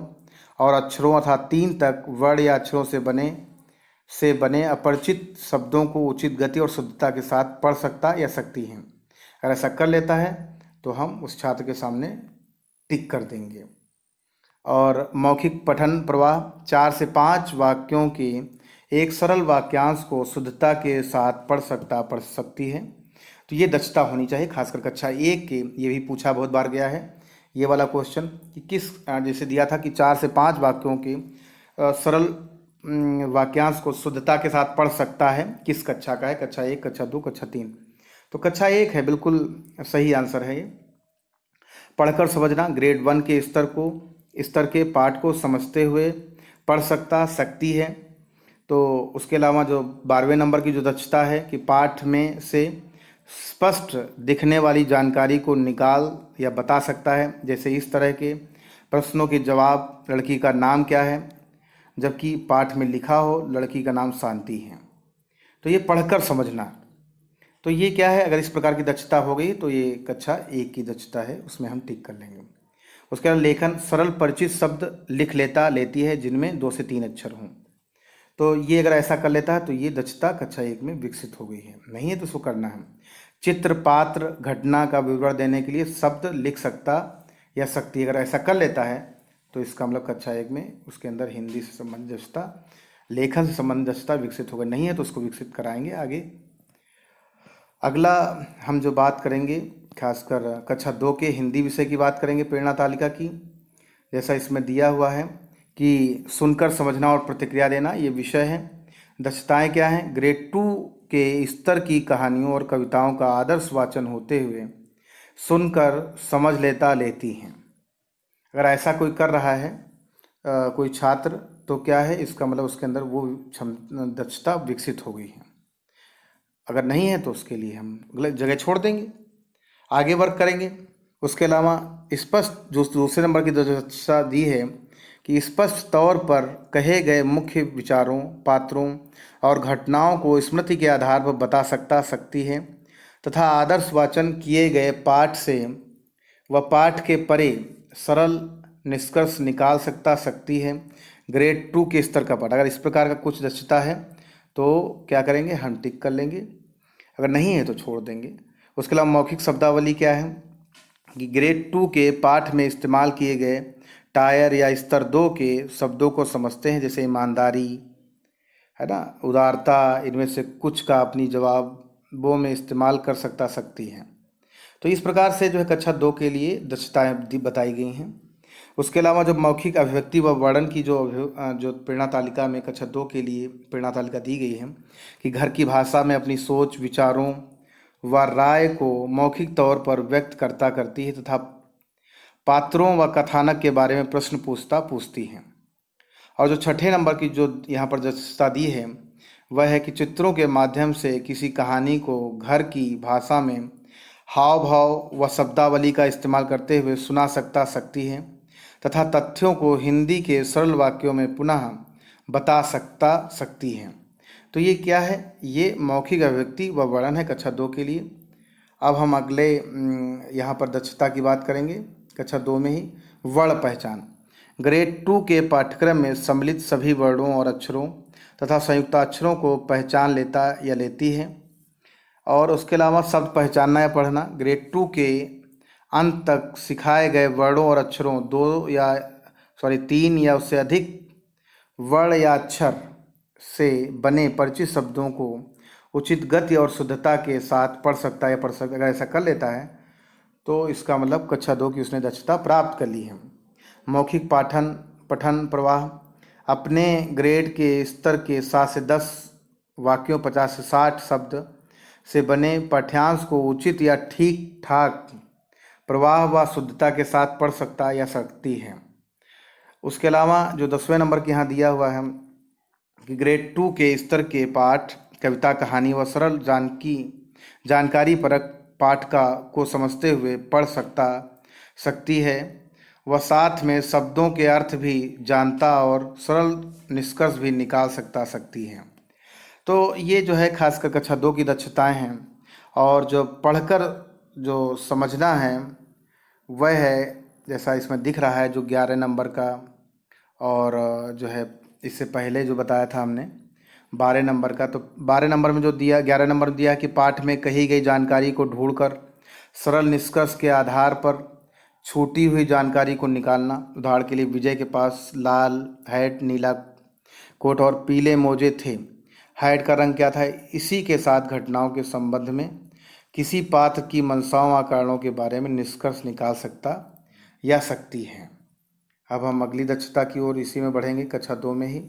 और अक्षरों अर्थात 3 तक वर्ण या अक्षरों से बने अपरिचित शब्दों को उचित गति और शुद्धता के साथ पढ़ सकता या सकती हैं। अगर ऐसा कर लेता है तो हम उस छात्र के सामने टिक कर देंगे। और मौखिक पठन प्रवाह 4 से 5 वाक्यों के एक सरल वाक्यांश को शुद्धता के साथ पढ़ सकती है। तो ये दक्षता होनी चाहिए खासकर कक्षा 1 के। ये भी पूछा बहुत बार गया है ये वाला क्वेश्चन कि किस, जैसे दिया था कि 4 से 5 वाक्यों के सरल वाक्यांश को शुद्धता के साथ पढ़ सकता है, किस कक्षा का है, कक्षा 1, कक्षा 2, कक्षा 3। तो कक्षा 1 है, बिल्कुल सही आंसर है ये। पढ़कर समझना ग्रेड 1 के स्तर के पाठ को समझते हुए पढ़ सकती है। तो उसके अलावा जो 12वें नंबर की जो दक्षता है कि पाठ में से स्पष्ट दिखने वाली जानकारी को निकाल या बता सकता है। जैसे इस तरह के प्रश्नों के जवाब, लड़की का नाम क्या है, जबकि पाठ में लिखा हो लड़की का नाम शांति है। तो ये पढ़कर समझना, तो ये क्या है, अगर इस प्रकार की दक्षता हो गई तो ये कक्षा 1 की दक्षता है, उसमें हम टिक कर लेंगे। उसके बाद लेखन, सरल परिचित शब्द लिख लेती है जिनमें 2 से 3 अक्षर हों। तो ये अगर ऐसा कर लेता है तो ये दक्षता कक्षा 1 में विकसित हो गई है। नहीं है तो उसको करना है। चित्र, पात्र, घटना का विवरण देने के लिए शब्द लिख सकता या सकती, अगर ऐसा कर लेता है तो इसका मतलब कक्षा 1 में उसके अंदर हिंदी से संबंधित दक्षता, लेखन से संबंधित दक्षता विकसित होगा। नहीं है तो उसको विकसित कराएंगे आगे। अगला हम जो बात करेंगे खासकर कक्षा 2 के हिंदी विषय की बात करेंगे, प्रेरणा तालिका की। जैसा इसमें दिया हुआ है कि सुनकर समझना और प्रतिक्रिया देना, ये विषय है। दक्षताएं क्या हैं, ग्रेड 2 के स्तर की कहानियों और कविताओं का आदर्श वाचन होते हुए सुनकर समझ लेती हैं। अगर ऐसा कोई कर रहा है कोई छात्र, तो क्या है, इसका मतलब उसके अंदर वो दक्षता विकसित हो गई है। अगर नहीं है तो उसके लिए हम गलत जगह छोड़ देंगे, आगे वर्क करेंगे। उसके अलावा स्पष्ट जो दूसरे नंबर की दक्षता दी है कि स्पष्ट तौर पर कहे गए मुख्य विचारों, पात्रों और घटनाओं को स्मृति के आधार पर बता सकती है तथा आदर्श वाचन किए गए पाठ से व पाठ के परे सरल निष्कर्ष निकाल सकती है। ग्रेड 2 के स्तर का पाठ, अगर इस प्रकार का कुछ दक्षता है तो क्या करेंगे, हम टिक कर लेंगे, अगर नहीं है तो छोड़ देंगे। उसके अलावा मौखिक शब्दावली क्या है कि ग्रेड 2 के पाठ में इस्तेमाल किए गए टायर या स्तर 2 के शब्दों को समझते हैं, जैसे ईमानदारी है ना, उदारता, इनमें से कुछ का अपनी जवाबों में इस्तेमाल कर सकती हैं। तो इस प्रकार से जो है कक्षा 2 के लिए दक्षताएं बताई गई हैं। उसके अलावा जो मौखिक अभिव्यक्ति व वर्णन की जो प्रेरणा तालिका में कक्षा 2 के लिए प्रेरणा तालिका दी गई है कि घर की भाषा में अपनी सोच, विचारों व राय को मौखिक तौर पर व्यक्त करती है तथा पात्रों व कथानक के बारे में प्रश्न पूछती हैं। और जो 6ठे नंबर की जो यहाँ पर दक्षता दी है वह है कि चित्रों के माध्यम से किसी कहानी को घर की भाषा में हाव भाव व शब्दावली का इस्तेमाल करते हुए सुना सकती है तथा तथ्यों को हिंदी के सरल वाक्यों में पुनः बता सकती है। तो ये क्या है, ये मौखिक अभिव्यक्ति व वर्णन है कक्षा 2 के लिए। अब हम अगले यहाँ पर दक्षता की बात करेंगे कक्षा 2 में ही, वर्ण पहचान। ग्रेड 2 के पाठ्यक्रम में सम्मिलित सभी वर्णों और अक्षरों तथा संयुक्ताक्षरों को पहचान लेता या लेती है। और उसके अलावा शब्द पहचानना या पढ़ना, ग्रेड 2 के अंत तक सिखाए गए वर्णों और अक्षरों 3 या उससे अधिक वर्ण या अक्षर से बने परिचित शब्दों को उचित गति और शुद्धता के साथ पढ़ सकता है या पढ़ सकता, अगर ऐसा कर लेता है तो इसका मतलब कक्षा 2 की उसने दक्षता प्राप्त कर ली है। मौखिक पाठन पठन प्रवाह अपने ग्रेड के स्तर के 7 से 10 वाक्यों 50 से 60 शब्द से बने पाठ्यांश को उचित या ठीक ठाक प्रवाह व शुद्धता के साथ पढ़ सकता या सकती है। उसके अलावा जो 10वें नंबर के यहाँ दिया हुआ है कि ग्रेड 2 के स्तर के पाठ कविता कहानी व सरल जानकारी परक पाठ को समझते हुए पढ़ सकती है व साथ में शब्दों के अर्थ भी जानता और सरल निष्कर्ष भी निकाल सकती है। तो ये जो है खासकर कक्षा 2 की दक्षताएं हैं। और जो पढ़कर जो समझना है वह है जैसा इसमें दिख रहा है जो 11 नंबर का, और जो है इससे पहले जो बताया था हमने 12 नंबर का। तो 12 नंबर में जो दिया 11 नंबर दिया कि पाठ में कही गई जानकारी को ढूंढकर सरल निष्कर्ष के आधार पर छूटी हुई जानकारी को निकालना। उदाहरण के लिए विजय के पास लाल हैट, नीला कोट और पीले मोजे थे। हैट का रंग क्या था? इसी के साथ घटनाओं के संबंध में किसी पात्र की मंशाओं व कारणों के बारे में निष्कर्ष निकाल सकता या सकती है। अब हम अगली दक्षता की ओर इसी में बढ़ेंगे कक्षा 2 में ही।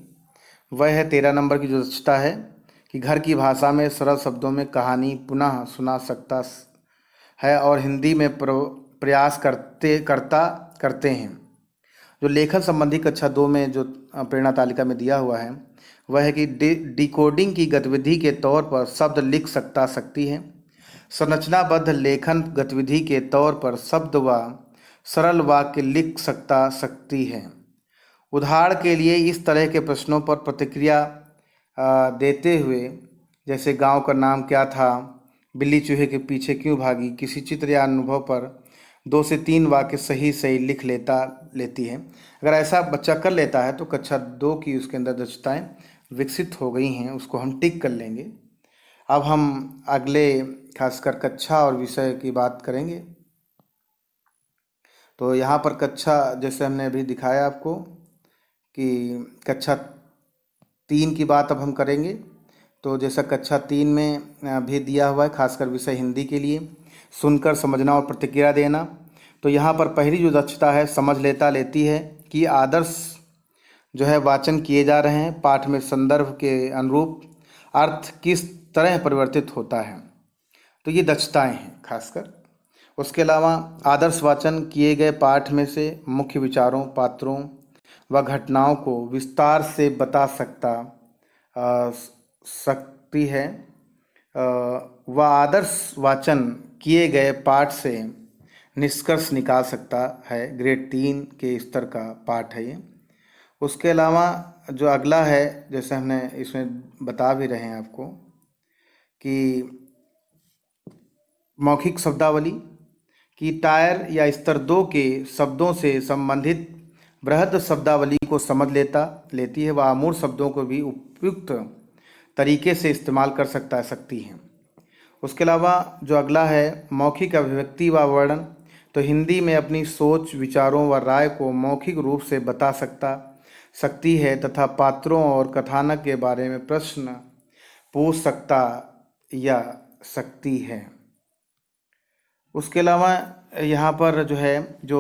वह है 13 नंबर की जो दक्षता है कि घर की भाषा में सरल शब्दों में कहानी पुनः सुना सकता है और हिंदी में प्रयास करते हैं। जो लेखन संबंधी कक्षा 2 में जो प्रेरणा तालिका में दिया हुआ है वह है कि डिकोडिंग की गतिविधि के तौर पर शब्द लिख सकती है। संरचनाबद्ध लेखन गतिविधि के तौर पर शब्द व सरल वाक्य लिख सकती है। उदाहरण के लिए इस तरह के प्रश्नों पर प्रतिक्रिया देते हुए, जैसे गांव का नाम क्या था, बिल्ली चूहे के पीछे क्यों भागी, किसी चित्र या अनुभव पर 2 से 3 वाक्य सही लेख लेती है। अगर ऐसा बच्चा कर लेता है तो कक्षा 2 की उसके अंदर दक्षताएं विकसित हो गई हैं, उसको हम टिक कर लेंगे। अब हम अगले खासकर कक्षा और विषय की बात करेंगे। तो यहाँ पर कक्षा जैसे हमने अभी दिखाया आपको कि कक्षा 3 की बात अब हम करेंगे। तो जैसा कक्षा 3 में भी दिया हुआ है खासकर विषय हिंदी के लिए सुनकर समझना और प्रतिक्रिया देना। तो यहाँ पर पहली जो दक्षता है समझ लेती है कि आदर्श जो है वाचन किए जा रहे हैं, पाठ में संदर्भ के अनुरूप अर्थ किस तरह परिवर्तित होता है। तो ये दक्षताएं हैं खासकर। उसके अलावा आदर्श वाचन किए गए पाठ में से मुख्य विचारों, पात्रों व घटनाओं को विस्तार से बता सकती है व आदर्श वाचन किए गए पाठ से निष्कर्ष निकाल सकता है। ग्रेड 3 के स्तर का पाठ है ये। उसके अलावा जो अगला है जैसे हमने इसमें बता भी रहे हैं आपको कि मौखिक शब्दावली की टायर या स्तर 2 के शब्दों से संबंधित बृहद शब्दावली को समझ लेती है व अमूर्त शब्दों को भी उपयुक्त तरीके से इस्तेमाल कर सकती हैं। उसके अलावा जो अगला है मौखिक अभिव्यक्ति व वर्णन, तो हिंदी में अपनी सोच, विचारों व राय को मौखिक रूप से बता सकती है तथा पात्रों और कथानक के बारे में प्रश्न पूछ सकती है। उसके अलावा यहाँ पर जो है जो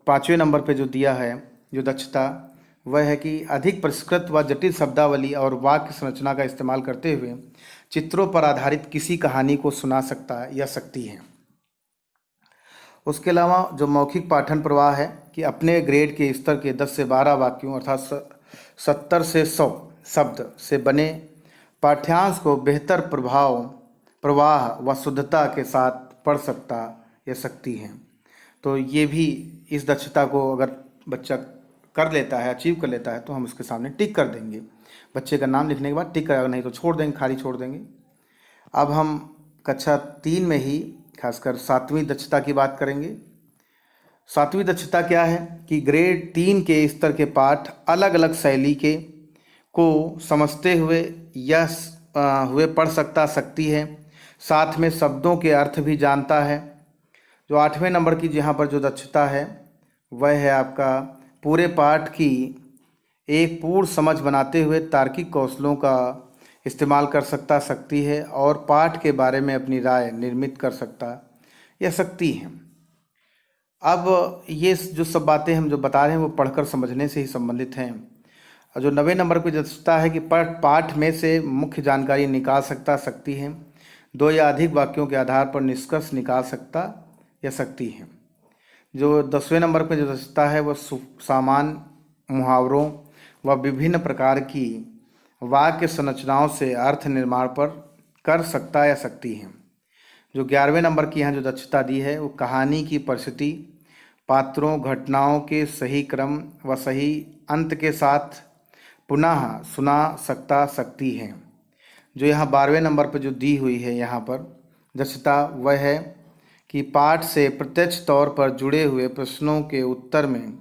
5वें नंबर पे जो दिया है जो दक्षता वह है कि अधिक परिष्कृत व जटिल शब्दावली और वाक्य संरचना का इस्तेमाल करते हुए चित्रों पर आधारित किसी कहानी को सुना सकता या सकती है। उसके अलावा जो मौखिक पाठन प्रवाह है कि अपने ग्रेड के स्तर के 10 से 12 वाक्यों अर्थात 70 से 100 शब्द से बने पाठ्यांश को बेहतर प्रवाह व शुद्धता के साथ पढ़ सकता या सकती हैं। तो ये भी इस दक्षता को अगर बच्चा कर लेता है, अचीव कर लेता है तो हम उसके सामने टिक कर देंगे। बच्चे का नाम लिखने के बाद टिक करेगा, नहीं तो छोड़ देंगे, खाली छोड़ देंगे। अब हम कक्षा 3 में ही खासकर 7वीं दक्षता की बात करेंगे। 7वीं दक्षता क्या है कि ग्रेड 3 के स्तर के पाठ अलग अलग शैली को समझते हुए पढ़ सकती है, साथ में शब्दों के अर्थ भी जानता है। जो 8वें नंबर की यहाँ पर जो दक्षता है वह है आपका पूरे पाठ की एक पूर्ण समझ बनाते हुए तार्किक कौशलों का इस्तेमाल कर सकता सकती है और पाठ के बारे में अपनी राय निर्मित कर सकता या सकती है। अब ये जो सब बातें हम जो बता रहे हैं वो पढ़कर समझने से ही संबंधित हैं। और जो 90 नंबर पर दर्शाता है कि पाठ में से मुख्य जानकारी निकाल सकता सकती है, दो या अधिक वाक्यों के आधार पर निष्कर्ष निकाल सकता या सकती है। जो 10वें नंबर पर जो दर्शाता है वह सामान्य मुहावरों व विभिन्न प्रकार की वाक्य संरचनाओं से अर्थ निर्माण पर कर सकता या सकती है। जो 11वें नंबर की यहाँ जो दक्षता दी है वो कहानी की परिस्थिति, पात्रों, घटनाओं के सही क्रम व सही अंत के साथ पुनः सुना सकता सकती है। जो यहाँ 12वें नंबर पर जो दी हुई है यहाँ पर दक्षता वह है कि पाठ से प्रत्यक्ष तौर पर जुड़े हुए प्रश्नों के उत्तर में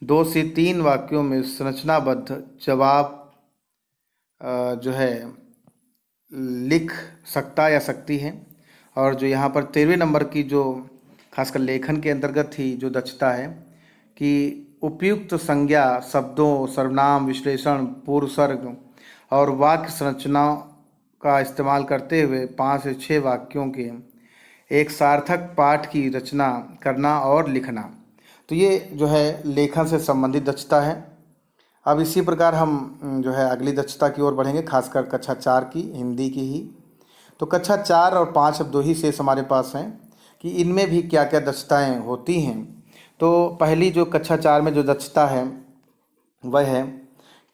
2 से 3 वाक्यों में संरचनाबद्ध जवाब जो है लिख सकता या सकती है। और जो यहाँ पर 13वें नंबर की जो खासकर लेखन के अंतर्गत ही जो दक्षता है कि उपयुक्त संज्ञा शब्दों, सर्वनाम, विश्लेषण, पूर्वसर्ग और वाक्य संरचना का इस्तेमाल करते हुए 5 से 6 वाक्यों के एक सार्थक पाठ की रचना करना और लिखना। तो ये जो है लेखन से संबंधित दक्षता है। अब इसी प्रकार हम जो है अगली दक्षता की ओर बढ़ेंगे, खासकर कक्षा 4 की हिंदी की ही। तो कक्षा 4 और 5 अब 2 ही शेष हमारे पास हैं कि इनमें भी क्या क्या दक्षताएं होती हैं। तो पहली जो कक्षा 4 में जो दक्षता है वह है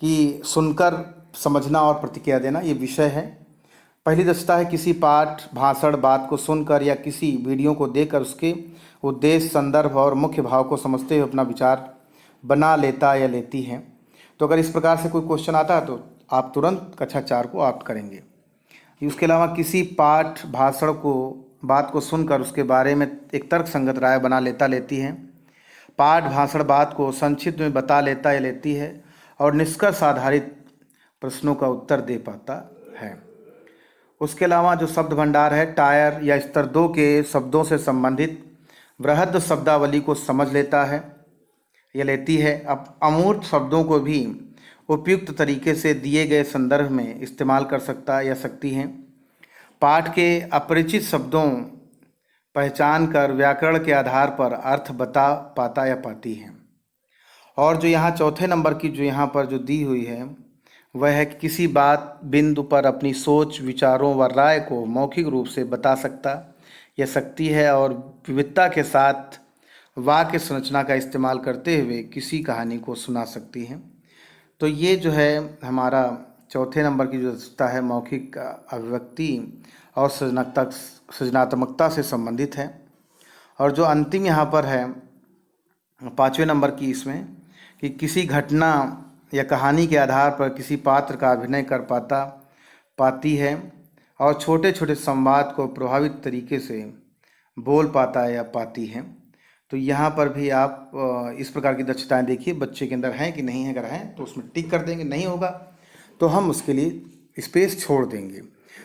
कि सुनकर समझना और प्रतिक्रिया देना, ये विषय है। पहली दक्षता है किसी पाठ, भाषण, बात को सुनकर या किसी वीडियो को देखकर उसके उद्देश्य, संदर्भ और मुख्य भाव को समझते हुए अपना विचार बना लेता या लेती है। तो अगर इस प्रकार से कोई क्वेश्चन आता है तो आप तुरंत कक्षा 4 को ऑप्ट करेंगे। उसके अलावा किसी पाठ, भाषण को, बात को सुनकर उसके बारे में एक तर्क संगत राय बना लेता लेती है। पाठ, भाषण, बात को संक्षिप्त में बता लेता या लेती है और निष्कर्ष आधारित प्रश्नों का उत्तर दे पाता है। उसके अलावा जो शब्द भंडार है, टायर या स्तर 2 के शब्दों से संबंधित वृहद शब्दावली को समझ लेता है या लेती है। अब अमूर्त शब्दों को भी उपयुक्त तरीके से दिए गए संदर्भ में इस्तेमाल कर सकता या सकती हैं। पाठ के अपरिचित शब्दों पहचान कर व्याकरण के आधार पर अर्थ बता पाता या पाती है। और जो यहाँ चौथे नंबर की जो यहाँ पर जो दी हुई है वह है कि किसी बात, बिंदु पर अपनी सोच, विचारों व राय को मौखिक रूप से बता सकता या सकती है और विविधता के साथ वाक्य संरचना का इस्तेमाल करते हुए किसी कहानी को सुना सकती है। तो ये जो है हमारा चौथे नंबर की जो दक्षता है मौखिक अभिव्यक्ति और सृजनात्मकता से संबंधित है। और जो अंतिम यहाँ पर है 5वें नंबर की, इसमें कि किसी घटना या कहानी के आधार पर किसी पात्र का अभिनय कर पाती है और छोटे छोटे संवाद को प्रभावित तरीके से बोल पाता है या पाती है। तो यहाँ पर भी आप इस प्रकार की दक्षताएं देखिए बच्चे के अंदर हैं कि नहीं है। अगर हैं तो उसमें टिक कर देंगे, नहीं होगा तो हम उसके लिए स्पेस छोड़ देंगे।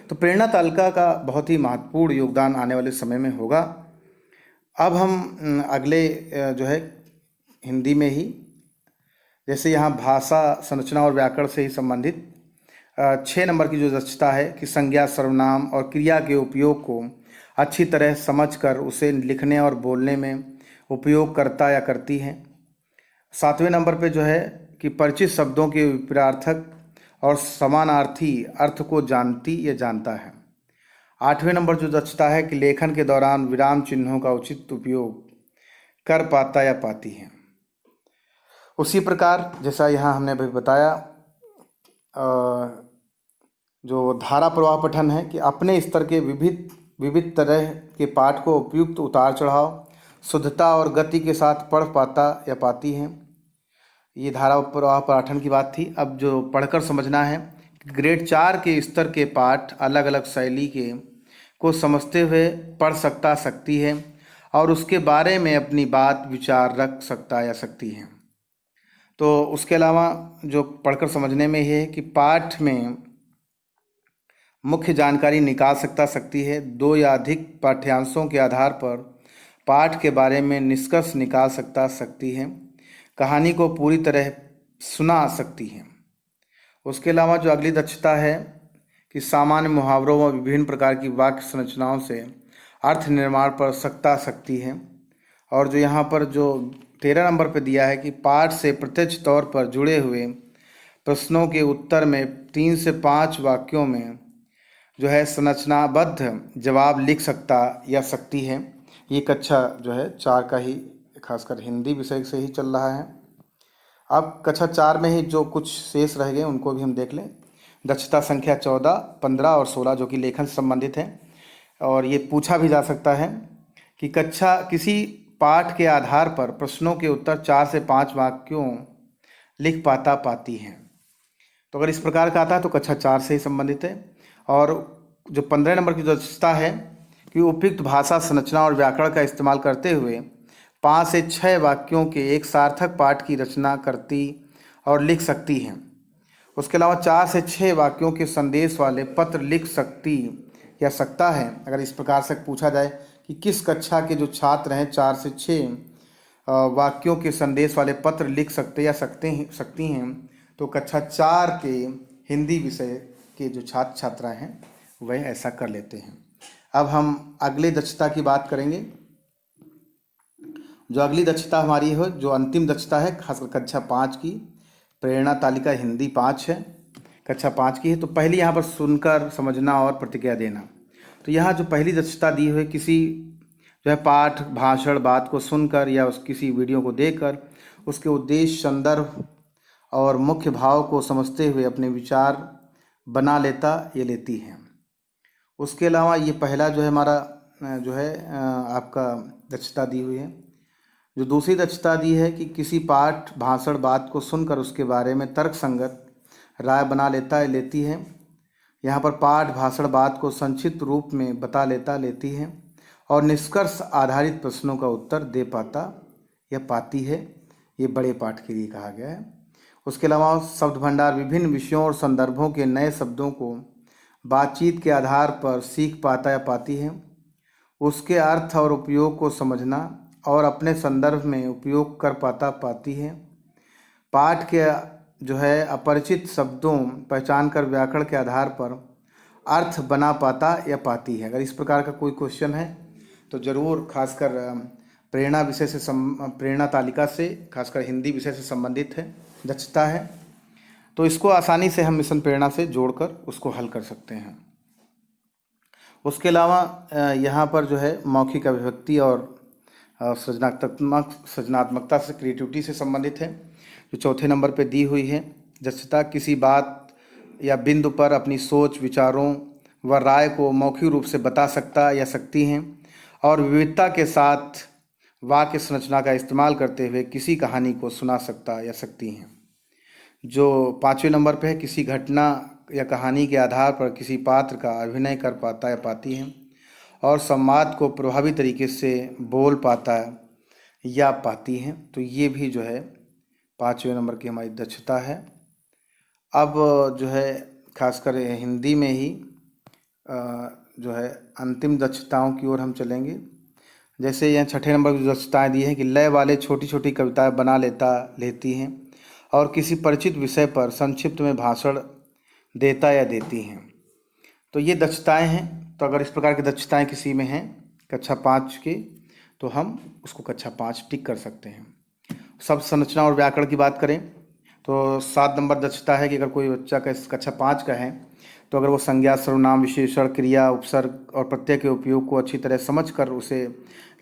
तो प्रेरणा तालिका का बहुत ही महत्वपूर्ण योगदान आने वाले समय में होगा। अब हम अगले जो है हिंदी में ही, जैसे यहाँ भाषा, संरचना और व्याकरण से ही संबंधित 6 नंबर की जो दक्षता है कि संज्ञा, सर्वनाम और क्रिया के उपयोग को अच्छी तरह समझकर उसे लिखने और बोलने में उपयोग करता या करती है। 7वें नंबर पे जो है कि परिचित शब्दों के विपरीतार्थक और समानार्थी अर्थ को जानती या जानता है। 8वें नंबर जो दक्षता है कि लेखन के दौरान विराम चिन्हों का उचित उपयोग कर पाता या पाती है। उसी प्रकार जैसा यहाँ हमने अभी बताया जो धारा प्रवाह पठन है कि अपने स्तर के विविध तरह के पाठ को उपयुक्त उतार चढ़ाव, शुद्धता और गति के साथ पढ़ पाता या पाती है। ये धारा प्रवाह पठन की बात थी। अब जो पढ़कर समझना है, ग्रेड 4 के स्तर के पाठ अलग अलग शैली के को समझते हुए पढ़ सकता सकती है और उसके बारे में अपनी बात विचार रख सकता या सकती है। तो उसके अलावा जो पढ़कर समझने में ये है कि पाठ में मुख्य जानकारी निकाल सकता सकती है। 2 या अधिक पाठ्यांशों के आधार पर पाठ के बारे में निष्कर्ष निकाल सकता सकती है। कहानी को पूरी तरह सुना सकती हैं। उसके अलावा जो अगली दक्षता है कि सामान्य मुहावरों व विभिन्न प्रकार की वाक्य संरचनाओं से अर्थ निर्माण पर सकता सकती है। और जो यहाँ पर जो 13 नंबर पर दिया है कि पाठ से प्रत्यक्ष तौर पर जुड़े हुए प्रश्नों के उत्तर में 3 से 5 वाक्यों में जो है संरचनाबद्ध जवाब लिख सकता या सकती है। ये कक्षा जो है 4 का ही खासकर हिंदी विषय से ही चल रहा है। अब कक्षा 4 में ही जो कुछ शेष रह गए उनको भी हम देख लें। दक्षता संख्या 14, 15 और 16 जो कि लेखन से संबंधित है, और ये पूछा भी जा सकता है कि कक्षा किसी पाठ के आधार पर प्रश्नों के उत्तर 4 से 5 वाक्यों लिख पाता पाती हैं। तो अगर इस प्रकार का आता है तो कक्षा 4 से ही संबंधित है। और जो 15 नंबर की दक्षता है कि उपयुक्त भाषा संरचना और व्याकरण का इस्तेमाल करते हुए 5 से 6 वाक्यों के एक सार्थक पाठ की रचना करती और लिख सकती हैं। उसके अलावा 4 से 6 वाक्यों के संदेश वाले पत्र लिख सकती या सकता है। अगर इस प्रकार से पूछा जाए कि किस कक्षा के जो छात्र हैं 4 से 6 वाक्यों के संदेश वाले पत्र लिख सकते या सकती हैं, तो कक्षा 4 के हिंदी विषय के जो छात्र छात्राएं हैं वह ऐसा कर लेते हैं। अब हम अगले दक्षता की बात करेंगे। जो अगली दक्षता हमारी है, जो अंतिम दक्षता है खासकर कक्षा 5 की, प्रेरणा तालिका हिंदी 5 है, कक्षा 5 की है। तो पहली यहाँ पर सुनकर समझना और प्रतिक्रिया देना। तो यहाँ जो पहली दक्षता दी हुई है, किसी जो है पाठ भाषण बात को सुनकर या किसी वीडियो को देखकर उसके उद्देश्य संदर्भ और मुख्य भाव को समझते हुए अपने विचार बना लेता या लेती है। उसके अलावा ये पहला जो है हमारा जो है आपका दक्षता दी हुई है। जो दूसरी दक्षता दी है कि किसी पाठ भाषण बात को सुनकर उसके बारे में तर्क संगत राय बना लेता या लेती है। यहाँ पर पाठ भाषण बात को संक्षिप्त रूप में बता लेता लेती है और निष्कर्ष आधारित प्रश्नों का उत्तर दे पाता या पाती है। ये बड़े पाठ के लिए कहा गया है। उसके अलावा शब्द भंडार विभिन्न विषयों और संदर्भों के नए शब्दों को बातचीत के आधार पर सीख पाता या पाती है। उसके अर्थ और उपयोग को समझना और अपने संदर्भ में उपयोग कर पाता पाती है। पाठ के जो है अपरिचित शब्दों पहचान कर व्याकरण के आधार पर अर्थ बना पाता या पाती है। अगर इस प्रकार का कोई क्वेश्चन है तो ज़रूर खासकर प्रेरणा विषय से प्रेरणा तालिका से खासकर हिंदी विषय से संबंधित है दक्षता है, तो इसको आसानी से हम मिशन प्रेरणा से जोड़कर उसको हल कर सकते हैं। उसके अलावा यहाँ पर जो है मौखिक अभिव्यक्ति और सृजनात्मकता से क्रिएटिविटी से संबंधित है, जो चौथे नंबर पे दी हुई है। दक्षता किसी बात या बिंदु पर अपनी सोच विचारों व राय को मौखिक रूप से बता सकता या सकती हैं और विविधता के साथ वाक्य संरचना का इस्तेमाल करते हुए किसी कहानी को सुना सकता या सकती हैं। जो 5वें नंबर पे है, किसी घटना या कहानी के आधार पर किसी पात्र का अभिनय कर पाता या पाती हैं और संवाद को प्रभावी तरीके से बोल पाता या पाती हैं। तो ये भी जो है 5वें नंबर की हमारी दक्षता है। अब जो है खासकर हिंदी में ही जो है अंतिम दक्षताओं की ओर हम चलेंगे। जैसे यहाँ 6ठे नंबर की दक्षताएँ दी हैं कि लय वाले छोटी छोटी कविताएं बना लेती हैं और किसी परिचित विषय पर संक्षिप्त में भाषण देता या देती हैं। तो ये दक्षताएं हैं। तो अगर इस प्रकार की दक्षताएं किसी में हैं कक्षा 5 की, तो हम उसको कक्षा 5 टिक कर सकते हैं। शब्द संरचना और व्याकरण की बात करें तो 7 नंबर दक्षता है कि अगर कोई बच्चा कक्षा 5 का है तो अगर वो संज्ञा सर्वनाम विशेषण क्रिया उपसर्ग और प्रत्यय के उपयोग को अच्छी तरह समझकर उसे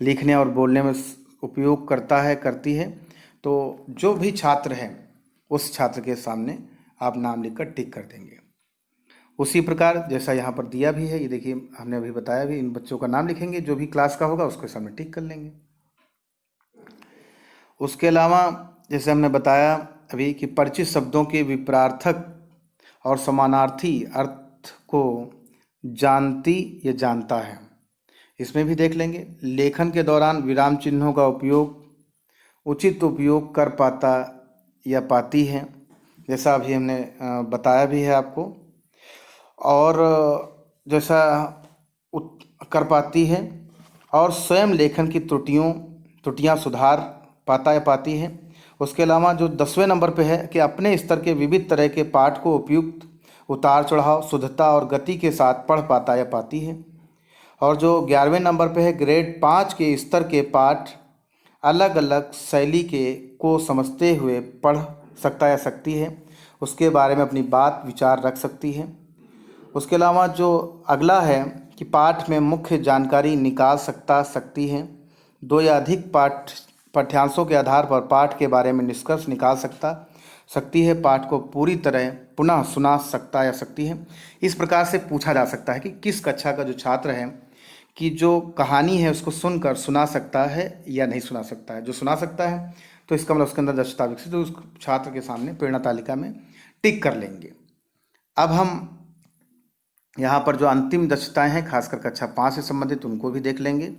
लिखने और बोलने में उपयोग करता है करती है, तो जो भी छात्र है उस छात्र के सामने आप नाम लिखकर टिक कर देंगे। उसी प्रकार जैसा यहाँ पर दिया भी है, ये देखिए हमने अभी बताया भी, इन बच्चों का नाम लिखेंगे, जो भी क्लास का होगा उसके सामने टिक कर लेंगे। उसके अलावा जैसे हमने बताया अभी कि परिचित शब्दों के विपरार्थक और समानार्थी अर्थ को जानती या जानता है, इसमें भी देख लेंगे। लेखन के दौरान विराम चिन्हों का उचित उपयोग कर पाता या पाती है, जैसा अभी हमने बताया भी है आपको। और जैसा कर पाती है और स्वयं लेखन की त्रुटियां सुधार पाता या पाती है। उसके अलावा जो 10वें नंबर पे है कि अपने स्तर के विविध तरह के पाठ को उपयुक्त उतार चढ़ाव, शुद्धता और गति के साथ पढ़ पाता या पाती है। और जो 11वें नंबर पे है ग्रेड 5 के स्तर के पाठ अलग अलग शैली के को समझते हुए पढ़ सकता या सकती है, उसके बारे में अपनी बात विचार रख सकती है। उसके अलावा जो अगला है कि पाठ में मुख्य जानकारी निकाल सकती है। 2 या अधिक पाठ्यांशों के आधार पर पाठ के बारे में निष्कर्ष निकाल सकती है। पाठ को पूरी तरह पुनः सुना सकता या सकती है। इस प्रकार से पूछा जा सकता है कि किस कक्षा का जो छात्र है कि जो कहानी है उसको सुनकर सुना सकता है या नहीं सुना सकता है। जो सुना सकता है तो इसका मतलब उसके अंदर दक्षता विकसित, तो उस छात्र के सामने प्रेरणा तालिका में टिक कर लेंगे। अब हम यहाँ पर जो अंतिम दक्षताएं हैं खासकर कक्षा 5 से संबंधित उनको भी देख लेंगे।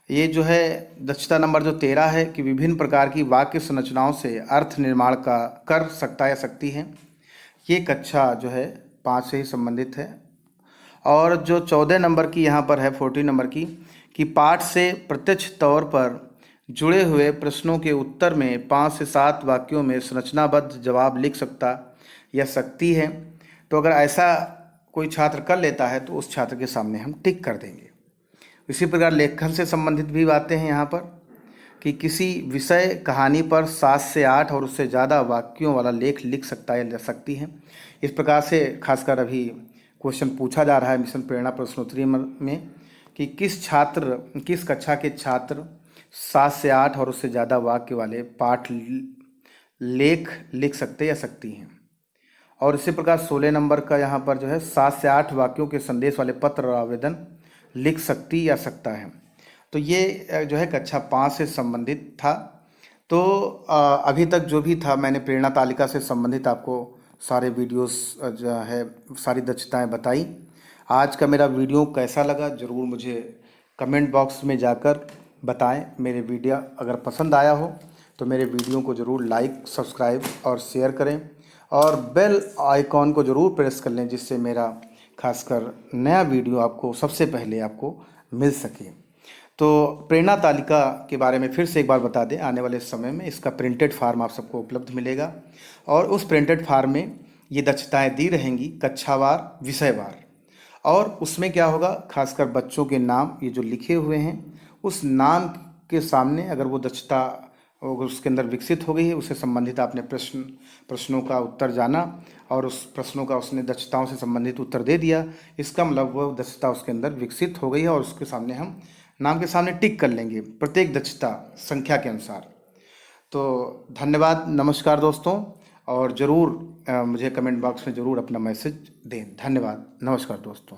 ये जो है दक्षता नंबर जो 13 है कि विभिन्न प्रकार की वाक्य संरचनाओं से अर्थ निर्माण का कर सकता या सकती है। ये कक्षा जो है 5 से ही संबंधित है। और जो 14 नंबर की यहाँ पर है 14 नंबर की कि पाठ से प्रत्यक्ष तौर पर जुड़े हुए प्रश्नों के उत्तर में 5 से 7 वाक्यों में संरचनाबद्ध जवाब लिख सकता या सकती है। तो अगर ऐसा कोई छात्र कर लेता है तो उस छात्र के सामने हम टिक कर देंगे। इसी प्रकार लेखन से संबंधित भी बातें हैं यहाँ पर कि किसी विषय कहानी पर 7 से 8 और उससे ज़्यादा वाक्यों वाला लेख लिख सकता है या सकती है। इस प्रकार से खासकर अभी क्वेश्चन पूछा जा रहा है मिशन प्रेरणा प्रश्नोत्तरी में कि किस कक्षा के छात्र 7 से 8 और उससे ज़्यादा वाक्य वाले पाठ लेख लिख सकते या सकती हैं। और इसी प्रकार 16 नंबर का यहाँ पर जो है 7 से 8 वाक्यों के संदेश वाले पत्र और आवेदन लिख सकती या सकता है। तो ये जो है कक्षा 5 से संबंधित था। तो अभी तक जो भी था मैंने प्रेरणा तालिका से संबंधित आपको सारे वीडियोस जो है सारी दक्षताएं बताई। आज का मेरा वीडियो कैसा लगा ज़रूर मुझे कमेंट बॉक्स में जाकर बताएं। मेरे वीडियो अगर पसंद आया हो तो मेरे वीडियो को ज़रूर लाइक, सब्सक्राइब और शेयर करें और बेल आइकॉन को ज़रूर प्रेस कर लें जिससे मेरा खासकर नया वीडियो आपको सबसे पहले आपको मिल सके। तो प्रेरणा तालिका के बारे में फिर से एक बार बता दें, आने वाले समय में इसका प्रिंटेड फार्म आप सबको उपलब्ध मिलेगा और उस प्रिंटेड फार्म में ये दक्षताएं दी रहेंगी कक्षावार, विषयवार। और उसमें क्या होगा, खासकर बच्चों के नाम ये जो लिखे हुए हैं उस नाम के सामने अगर वो दक्षता उसके अंदर विकसित हो गई है, उससे संबंधित आपने प्रश्नों का उत्तर जाना और उस प्रश्नों का उसने दक्षताओं से संबंधित उत्तर दे दिया, इसका मतलब वो दक्षता उसके अंदर विकसित हो गई है और उसके सामने हम नाम के सामने टिक कर लेंगे प्रत्येक दक्षता संख्या के अनुसार। तो धन्यवाद, नमस्कार दोस्तों, और ज़रूर मुझे कमेंट बॉक्स में ज़रूर अपना मैसेज दें। धन्यवाद, नमस्कार दोस्तों।